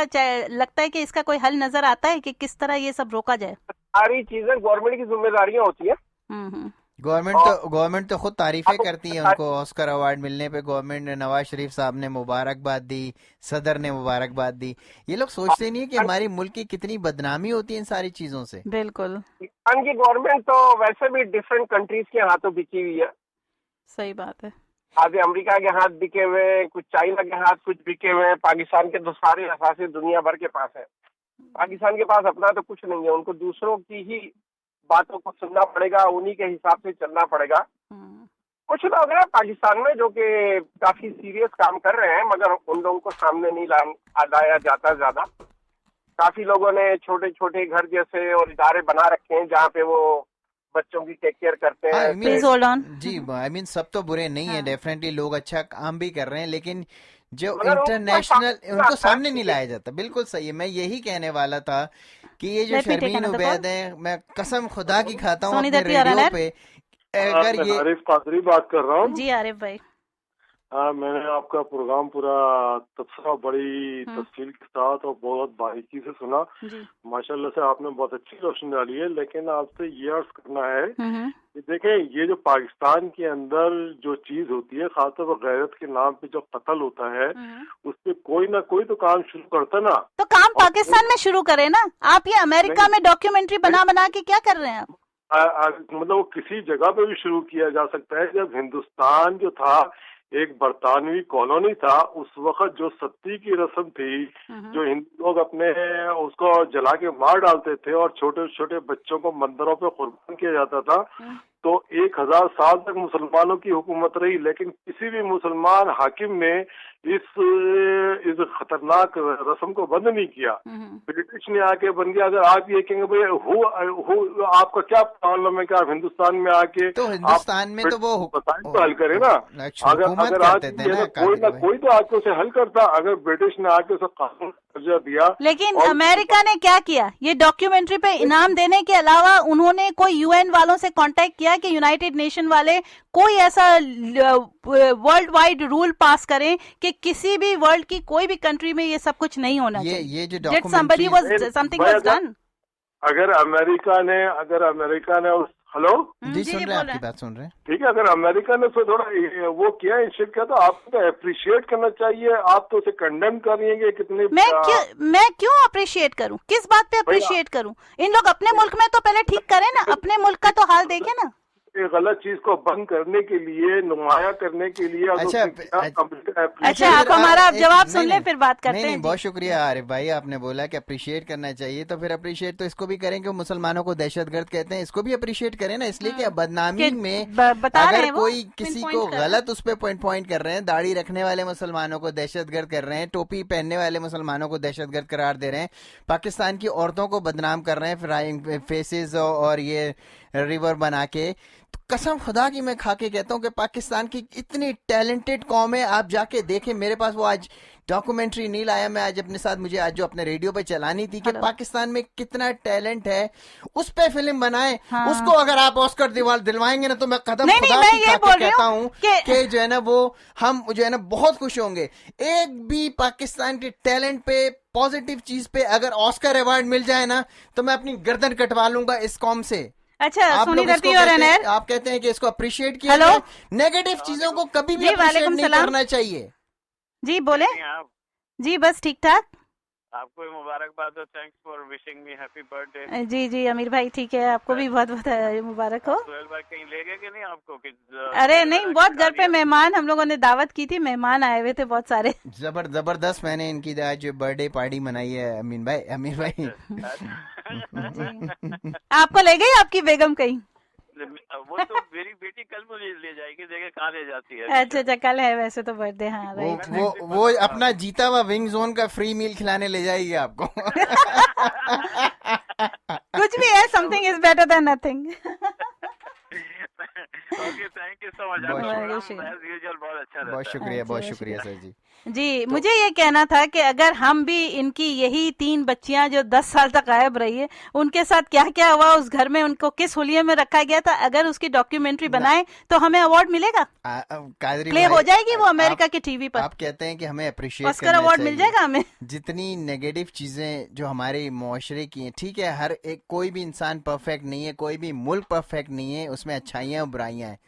लगता है कि इसका कोई हल नजर आता है कि किस तरह ये सब रोका जाए? सारी चीजें गवर्नमेंट की जिम्मेदारियां होती है। गवर्नमेंट तो खुद तारीफें करती है उनको। ऑस्कर अवार्ड मिलने पे गवर्नमेंट ने, नवाज शरीफ साहब ने मुबारकबाद दी, सदर ने मुबारकबाद दी। ये लोग सोचते नहीं है कि हमारी मुल्क की कितनी बदनामी होती है इन सारी चीजों से। बिल्कुल। पाकिस्तान की गवर्नमेंट तो वैसे भी डिफरेंट कंट्रीज के हाथों बिकी हुई है। सही बात है। आधे अमेरिका के हाथ बिके हुए, कुछ चाइना के हाथ कुछ बिके हुए हैं। पाकिस्तान के तो सारे असासे दुनिया भर के पास है। पाकिस्तान के पास अपना तो कुछ नहीं है। उनको दूसरों की ही बातों को सुनना पड़ेगा, उन्हीं के हिसाब से चलना पड़ेगा। कुछ लोग हैं पाकिस्तान में जो कि काफी सीरियस काम कर रहे हैं, मगर उन लोगों को सामने नहीं लाया जाता ज्यादा। काफी लोगों ने छोटे छोटे घर जैसे और इदारे बना रखे हैं जहाँ पे वो बच्चों की टेक केयर करते हैं। जी, आई मीन सब तो बुरे नहीं है, डेफिनेटली लोग अच्छा काम भी कर रहे हैं, लेकिन जो इंटरनेशनल उनको सामने नहीं लाया जाता। बिल्कुल सही है। मैं यही कहने वाला था कि ये जो शर्मीन उबैद है, मैं कसम खुदा की खाता हूँ अपने रेडियो पे, अगर ये आरिफ कादरी बात कर रहा हूँ। जी आरिफ भाई। हाँ, मैंने आपका प्रोग्राम पूरा तबसरा बड़ी तफसील के साथ और बहुत बारीकी से सुना। माशाल्लाह से आपने बहुत अच्छी रोशनी डाली है। लेकिन आपसे ये अर्ज करना है कि देखें, ये जो पाकिस्तान के अंदर जो चीज होती है, खासतौर पर गैरत के नाम पे जो कत्ल होता है, उस पर कोई ना कोई तो काम शुरू करता ना। तो काम पाकिस्तान में शुरू करे ना। आप ये अमेरिका में डॉक्यूमेंट्री बना के क्या कर रहे हैं आप? मतलब वो किसी जगह पे भी शुरू किया जा सकता है। जब हिंदुस्तान जो था एक बरतानवी कॉलोनी था, उस वक्त जो सत्ती की रस्म थी, जो हिंदू लोग अपने उसको जला के मार डालते थे और छोटे छोटे बच्चों को मंदिरों पे कुर्बान किया जाता था, तो 1000 साल तक मुसलमानों की हुकूमत रही। लेकिन किसी भी मुसलमान हाकिम ने इस खतरनाक रस्म को बंद नहीं किया। ब्रिटिश ने आके बन गया। अगर आप ये कहेंगे भाई आपका क्या प्रॉब्लम है कि आप हिंदुस्तान में आके, तो हिंदुस्तान में तो वो तो हल करे ना। अगर आज कोई ना कोई तो आपको उसे हल करता। अगर ब्रिटिश ने आके उसे कानून दर्जा दिया। लेकिन अमेरिका ने क्या किया? ये डॉक्यूमेंट्री पे इनाम देने के अलावा उन्होंने कोई यूएन वालों से कांटेक्ट किया कि यूनाइटेड नेशन वाले कोई ऐसा वर्ल्ड वाइड रूल पास करें कि किसी भी वर्ल्ड की कोई भी कंट्री में ये सब कुछ नहीं होना चाहिए। ये जो डॉक्यूमेंट्री, अगर अमेरिका ने हेलो जी सुन रहे हैं, आपकी बात सुन रहे हैं। ठीक है, अगर अमेरिका ने तो थोड़ा वो किया, इनिशिएट किया, तो आपको तो अप्रिशिएट करना चाहिए। आप तो उसे कंडेम कर रही है कि कितनी। मैं क्यों अप्रिशिएट करूं? किस बात पे अप्रिशिएट करूं? इन लोग अपने मुल्क में तो पहले ठीक करें ना, अपने मुल्क का तो हाल देखें ना। गलत चीज को बंद करने के लिए, नुमाया करने के लिए। अच्छा, आप हमारा जवाब सुन ले, फिर बात करते हैं। बहुत शुक्रिया आरिफ भाई, आपने बोला कि अप्रिशिएट करना चाहिए, तो फिर अप्रिशिएट तो इसको भी करें कि मुसलमानों को दहशतगर्द कहते हैं, इसको भी अप्रिशिएट करें ना। इसलिए कि बदनामी में अगर कोई किसी को गलत उस पर पॉइंट कर रहे हैं, दाढ़ी रखने वाले मुसलमानों को दहशतगर्द कर रहे हैं, टोपी पहनने वाले मुसलमानों को दहशतगर्द करार दे रहे हैं, पाकिस्तान की औरतों को बदनाम कर रहे हैं फ्राइंग फेसेस और ये रिवर बना के, तो कसम खुदा की मैं खा के कहता हूँ कि पाकिस्तान की इतनी टैलेंटेड कौम है। आप जाके देखें, मेरे पास वो आज डॉक्यूमेंट्री नहीं लाया मैं आज अपने साथ, मुझे आज जो अपने रेडियो पे चलानी थी कि पाकिस्तान में कितना टैलेंट है, उस पे फिल्म बनाए। उसको अगर आप ऑस्कर दिलवाएंगे ना, तो मैं कदम खुदा की खा के कहता हूँ कि जो है ना वो हम जो है ना बहुत खुश होंगे। एक भी पाकिस्तान के टैलेंट पे, पॉजिटिव चीज पे अगर ऑस्कर अवार्ड मिल जाए ना, तो मैं अपनी गर्दन कटवा लूंगा इस कौम से। अच्छा, सोनी धरती और अनैर, आप कहते हैं कि इसको अप्रिशिएट किया जाए, नेगेटिव चीजों को कभी भी अप्रिशिएट नहीं करना चाहिए। जी बोले जी, बस ठीक ठाक। आपको मुबारकबाद हो, thanks for wishing me happy birthday. जी जी अमीर भाई, ठीक है, आपको भी बहुत बहुत मुबारक हो। सोहेल भाई कहीं ले गए कि नहीं आपको? अरे नहीं, बहुत घर पे मेहमान, हम लोगों ने दावत की थी, मेहमान आए हुए थे बहुत सारे। जबरदस्त मैंने इनकी आज बर्थडे पार्टी मनाई है अमीर भाई। आपको ले गई आपकी बेगम कहीं? वो तो मेरी बेटी कल मुझे ले जाएगी, देखे कहाँ ले जाती है। अच्छा, कल है वैसे तो बर्थडे। हाँ, वो अपना जीता हुआ विंग जोन का फ्री मील खिलाने ले जाएगी आपको। कुछ भी है, something is better than nothing. Okay, thank you so much. बहुत अच्छा, बहुत शुक्रिया सर जी। जी, मुझे ये कहना था कि अगर हम भी इनकी यही 3 बच्चियां जो 10 साल तक गायब रही है, उनके साथ क्या क्या हुआ उस घर में, उनको किस हुलिये में रखा गया था, अगर उसकी डॉक्यूमेंट्री बनाए तो हमें अवार्ड मिलेगा, प्ले हो जाएगी वो अमेरिका के टीवी पर। आप कहते हैं कि हमें अप्रिशिएट ऑस्कर अवार्ड मिल जाएगा हमें। जितनी नेगेटिव चीजें जो हमारे मुआशरे की हैं, ठीक है, हर एक कोई भी इंसान परफेक्ट नहीं है, कोई भी मुल्क परफेक्ट नहीं है, उसमें अच्छाइयाँ और बुराइयाँ हैं,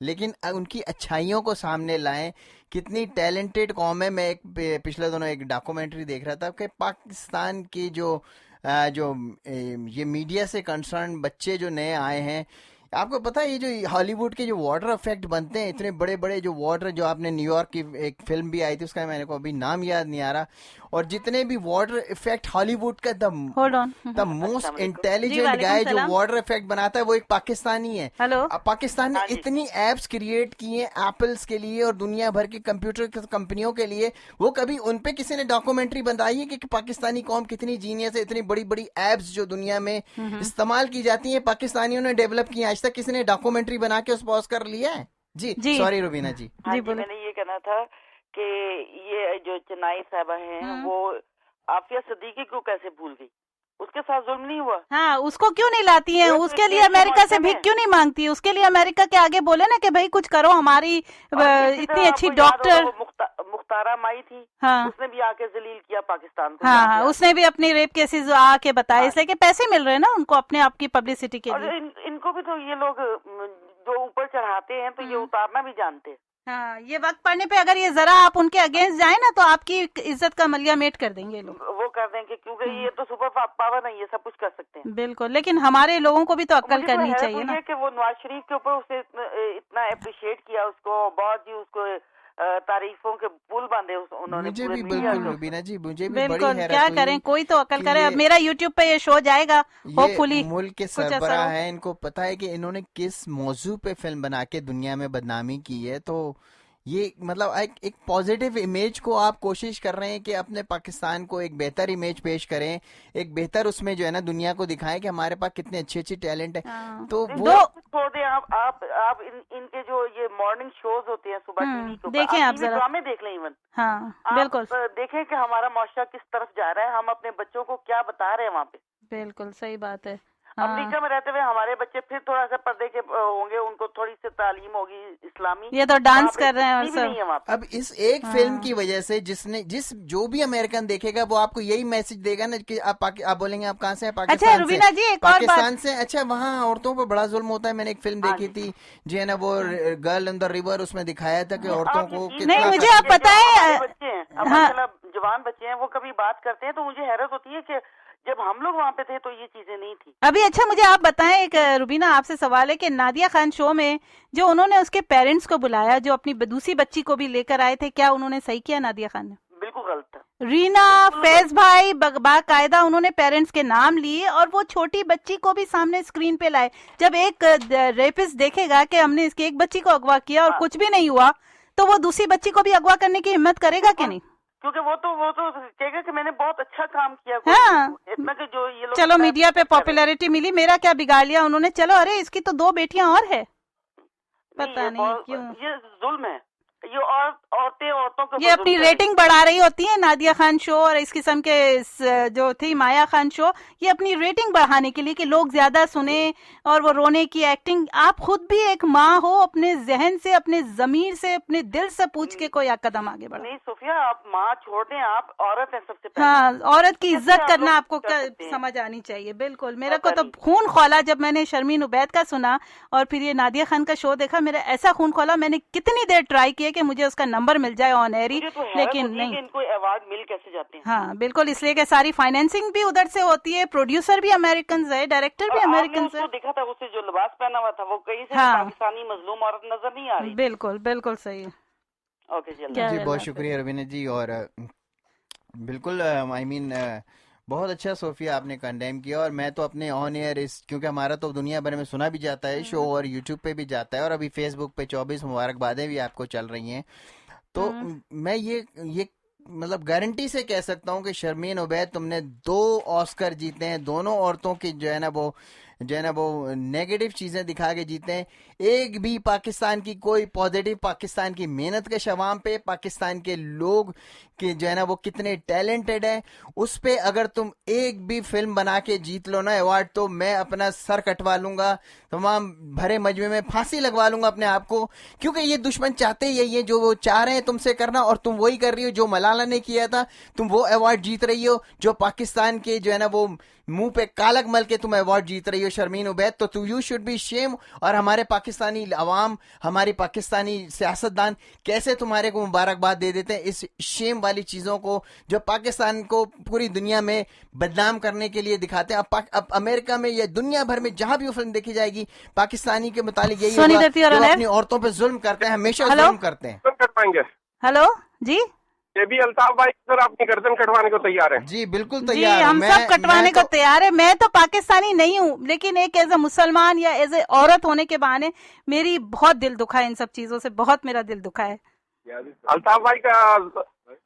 लेकिन उनकी अच्छाइयों को सामने लाएं। कितनी टैलेंटेड कौम है। मैं एक पिछले दिनों एक डॉक्यूमेंट्री देख रहा था कि पाकिस्तान की जो ये मीडिया से कंसर्न बच्चे जो नए आए हैं, आपको पता है ये जो हॉलीवुड के जो वाटर इफेक्ट बनते हैं, इतने बड़े बड़े जो वाटर, जो आपने न्यूयॉर्क की एक फिल्म भी आई थी, उसका मेरे को अभी नाम याद नहीं आ रहा, और जितने भी वाटर इफेक्ट हॉलीवुड का द मोस्ट इंटेलिजेंट गाय जो वाटर इफेक्ट बनाता है वो एक पाकिस्तानी है। पाकिस्तान ने इतनी एप्स क्रिएट की हैं एप्पल्स के लिए और दुनिया भर की कंप्यूटर कंपनियों के लिए, वो कभी उन पे किसी ने डॉक्यूमेंट्री बनाई है कि पाकिस्तानी कौम कितनी जीनियस है? इतनी बड़ी बड़ी एप्स जो दुनिया में इस्तेमाल की जाती है पाकिस्तानियों ने डेवलप की, आज तक किसी ने डॉक्यूमेंट्री बना के उस पर ऑस्कर लिया है? जी सॉरी रुबीना जी। जी, मैंने ये कहना था कि ये जो चेन्नई साहबा हैं वो आफिया सिद्दीकी को कैसे भूल गई? उसके साथ जुल्म नहीं हुआ? हाँ, उसको क्यों नहीं लाती है? उसके लिए अमेरिका से भीख क्यों नहीं मांगती है? उसके लिए अमेरिका के आगे बोले ना कि भाई कुछ करो, हमारी इतनी अच्छी डॉक्टर मुख्तारा माई थी। हाँ, उसने भी आके जलील किया पाकिस्तान को। हाँ, उसने भी अपनी रेप केसेस आके बताए, इसलिए कि पैसे मिल रहे हैं ना उनको अपने आप की पब्लिसिटी के लिए। इनको भी तो ये लोग जो ऊपर चढ़ाते हैं तो ये उतारना भी जानते हैं। हाँ, ये वक्त पड़ने पे अगर ये जरा आप उनके अगेंस्ट जाए ना तो आपकी इज्जत का मलिया मेट कर देंगे लोग। वो कर देंगे क्योंकि ये तो सुपर पावर नहीं, ये सब कुछ कर सकते हैं। बिल्कुल, लेकिन हमारे लोगों को भी तो अक्ल करनी चाहिए ना। कि वो नवाज शरीफ के ऊपर उसे इतना अप्रिशिएट किया, उसको बहुत ही उसको तारीफों के पुल बांधे उन्होंने। मुझे भी बिल्कुल रुबीना जी, मुझे भी बड़ी हैरत क्या करें, कोई तो अकल करे। अब मेरा यूट्यूब पे ये शो जाएगा, होपफुली। मुल्क के सरबराह है, इनको पता है कि इन्होंने किस मौजू पे फिल्म बना के दुनिया में बदनामी की है, तो ये मतलब एक पॉजिटिव इमेज को आप कोशिश कर रहे हैं कि अपने पाकिस्तान को एक बेहतर इमेज पेश करें, एक बेहतर उसमें जो है ना दुनिया को दिखाएं कि हमारे पास कितने अच्छी अच्छी टैलेंट है। तो वो छोड़ दें आप इनके जो ये मॉर्निंग शोज होते हैं सुबह टीवी के, देखें आप जरा, ड्रामे देख लें। इवन हाँ, बिल्कुल देखें कि हमारा माशरा किस तरफ जा रहा है, हम अपने बच्चों को क्या बता रहे हैं वहाँ पे। बिल्कुल सही बात है। अमेरिका में रहते हुए हमारे बच्चे फिर थोड़ा सा पर्दे के होंगे, उनको थोड़ी सी तालीम होगी इस्लामी। ये तो डांस कर रहे हैं और सब। अब इस एक फिल्म की वजह से जो भी अमेरिकन देखेगा वो आपको यही मैसेज देगा ना कि आप बोलेंगे आप कहाँ से हैं? पाकिस्तान। अच्छा रुबीना जी, एक और बात से। अच्छा, वहाँ औरतों पर बड़ा जुल्म होता है। मैंने एक फिल्म देखी थी जो है ना वो गर्ल इन द रिवर, उसमें दिखाया था कि औरतों को नहीं, मुझे आप पता है जवान बच्चे हैं वो कभी बात करते हैं तो मुझे हैरत होती है कि जब हम लोग वहाँ पे थे तो ये चीजें नहीं थी अभी। अच्छा, मुझे आप बताएं, एक रुबीना आपसे सवाल है कि नादिया खान शो में जो उन्होंने उसके पेरेंट्स को बुलाया, जो अपनी दूसरी बच्ची को भी लेकर आए थे, क्या उन्होंने सही किया नादिया खान ने? बिल्कुल गलत था। रीना, फैज भाई बाकायदा उन्होंने पेरेंट्स के नाम लिए और वो छोटी बच्ची को भी सामने स्क्रीन पे लाए। जब एक रेपिस्ट देखेगा कि हमने इसकी एक बच्ची को अगवा किया और कुछ भी नहीं हुआ, तो वो दूसरी बच्ची को भी अगवा करने की हिम्मत करेगा कि नहीं? क्योंकि वो तो कहेगा कि मैंने बहुत अच्छा काम किया। हाँ, इतना कि जो ये लोग चलो मीडिया पे पॉपुलैरिटी मिली, मेरा क्या बिगाड़ लिया उन्होंने? चलो, अरे इसकी तो 2 बेटियां और है। पता नहीं क्यों ये जुल्म है। ये औरतों को ये अपनी रेटिंग बढ़ा रही होती है। नादिया खान शो और इस किस्म के जो थी माया खान शो, ये अपनी रेटिंग बढ़ाने के लिए कि लोग ज्यादा सुने और वो रोने की एक्टिंग। आप खुद भी एक माँ हो, अपने जहन से, अपने जमीर से, अपने दिल से पूछ के कोई कदम आगे बढ़ा। नहीं सोफिया, आप माँ छोड़ दें, आप औरत हैं सबसे पहले। हाँ, औरत की इज्जत करना आपको समझ आनी चाहिए। बिल्कुल, मेरा को तो खून खोला जब मैंने शर्मीन उबैद का सुना और फिर ये नादिया खान का शो देखा। मेरा ऐसा खून खोला, मैंने कितनी देर ट्राई किया कि मुझे उसका नंबर मिल जाए ऑन एयर, लेकिन नहीं। इनको अवार्ड मिल कैसे जाते हैं? हाँ बिल्कुल, इसलिए कि सारी फाइनेंसिंग भी उधर से होती है, प्रोड्यूसर भी अमेरिकन है, डायरेक्टर भी अमेरिकन है। देखा था उससे जो लिबास पहना हुआ था वो कहीं से पाकिस्तानी मजलूम औरत नजर नहीं आ रही। बिल्कुल बिल्कुल सही है। ओके जी, बहुत शुक्रिया रवीना जी। और बिल्कुल आई मीन बहुत अच्छा सोफिया आपने कंडेम किया, और मैं तो अपने ऑन एयर इस, क्योंकि हमारा तो दुनिया भर में सुना भी जाता है शो और यूट्यूब पे भी जाता है, और अभी फेसबुक पे 24 मुबारकबादें भी आपको चल रही हैं, तो मैं ये मतलब गारंटी से कह सकता हूँ कि शर्मीन उबैद, तुमने 2 ऑस्कर जीते हैं, दोनों औरतों की जो है ना वो नेगेटिव चीजें दिखा के जीते हैं। एक भी पाकिस्तान की कोई पॉजिटिव, पाकिस्तान की मेहनत के शवाम पे, पाकिस्तान के लोग कि जो है ना वो कितने टैलेंटेड हैं, उस पे अगर तुम एक भी फिल्म बना के जीत लो ना अवार्ड, तो मैं अपना सर कटवा लूंगा, तमाम भरे मजमे में फांसी लगवा लूंगा अपने आप को, क्योंकि ये दुश्मन चाहते ही यही है जो वो चाह रहे हैं तुमसे करना, और तुम वही कर रही हो जो मलाला ने किया था। तुम वो अवार्ड जीत रही हो जो पाकिस्तान के जो है ना वो मुंह पे कालक मल के तुम अवार्ड जीत रही हो शर्मीन उबैद, तो तू यू शुड बी शेम। और हमारे पाकिस्तानी अवाम, हमारी पाकिस्तानी सियासतदान कैसे तुम्हारे को मुबारकबाद दे देते हैं इस शेम वाली चीजों को, जो पाकिस्तान को पूरी दुनिया में बदनाम करने के लिए दिखाते हैं। अब अमेरिका में या दुनिया भर में जहां भी वो फिल्म देखी जाएगी, पाकिस्तानी के मुतालिक यही होगा कि वो अपनी औरतों पर जुल्म करते हैं, हमेशा जुल्म करते हैं। हेलो जी, ये भी अल्ताफ भाई सर अपनी गर्दन कटवाने को तैयार है? जी बिल्कुल तैयार, हम सब कटवाने को तैयार है। मैं तो पाकिस्तानी नहीं हूँ, लेकिन एक एज ए मुसलमान या एज ए औरत होने के बहाने मेरी बहुत दिल दुखा है इन सब चीजों से, बहुत मेरा दिल दुखा है। अल्ताफ भाई का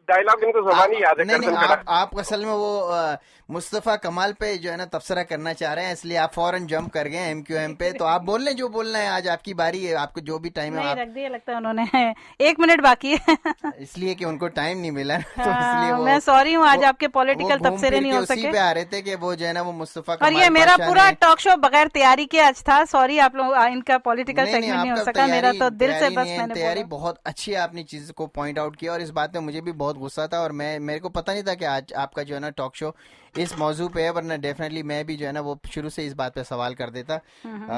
डायलॉग इनको ज़बानी याद है। नहीं, आप असल में वो मुस्तफा कमाल पे जो है ना तबसरा करना चाह रहे हैं, इसलिए आप फौरन जंप कर गए MQM पे, तो आप बोल लें जो बोलना है, आज आपकी बारी है, आपको जो भी टाइम है। रख दिया लगता है उन्होंने, 1 मिनट बाकी है इसलिए कि उनको टाइम नहीं मिला, तो इसलिए मैं सॉरी हूँ, आज आपके पॉलिटिकल तबसरे नहीं हो सके। पे आ रहे थे कि वो जो है ना वो मुस्तफा और ये मेरा पूरा टॉक शो बगैर तैयारी के आज था, सॉरी आप लोग, इनका पॉलिटिकल सेगमेंट नहीं हो सका, मेरा तो दिल से बस मैंने तैयारी बहुत अच्छी है, आपने चीज को पॉइंट आउट किया, और इस बात में मुझे भी बहुत गुस्सा था, और मेरे को पता नहीं था कि आज आपका जो है ना टॉक शो इस मौजू पे है, वरना डेफिनेटली मैं भी जो है ना वो शुरू से इस बात पे सवाल कर देता।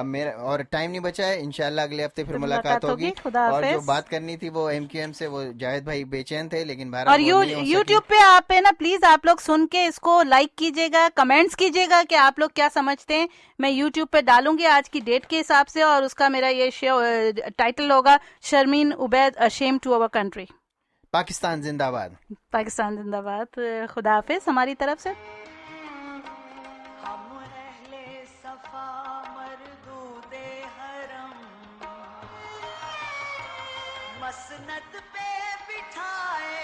मेरा और टाइम नहीं बचा है, इंशाल्लाह अगले हफ्ते फिर मुलाकात होगी। और जो बात करनी थी वो MQM से, वो जावेद भाई बेचैन थे, लेकिन और यूट्यूब पे आप है ना, प्लीज आप लोग सुन के इसको लाइक कीजिएगा, कमेंट्स कीजिएगा कि आप लोग क्या समझते हैं। मैं यूट्यूब पे डालूंगी आज की डेट के हिसाब से, और उसका मेरा ये टाइटल होगा Sharmeen Obaid a shame to our country. Pakistan जिंदाबाद, पाकिस्तान जिंदाबाद। खुदा हाफिज हमारी तरफ से। मसनद पे बिठाए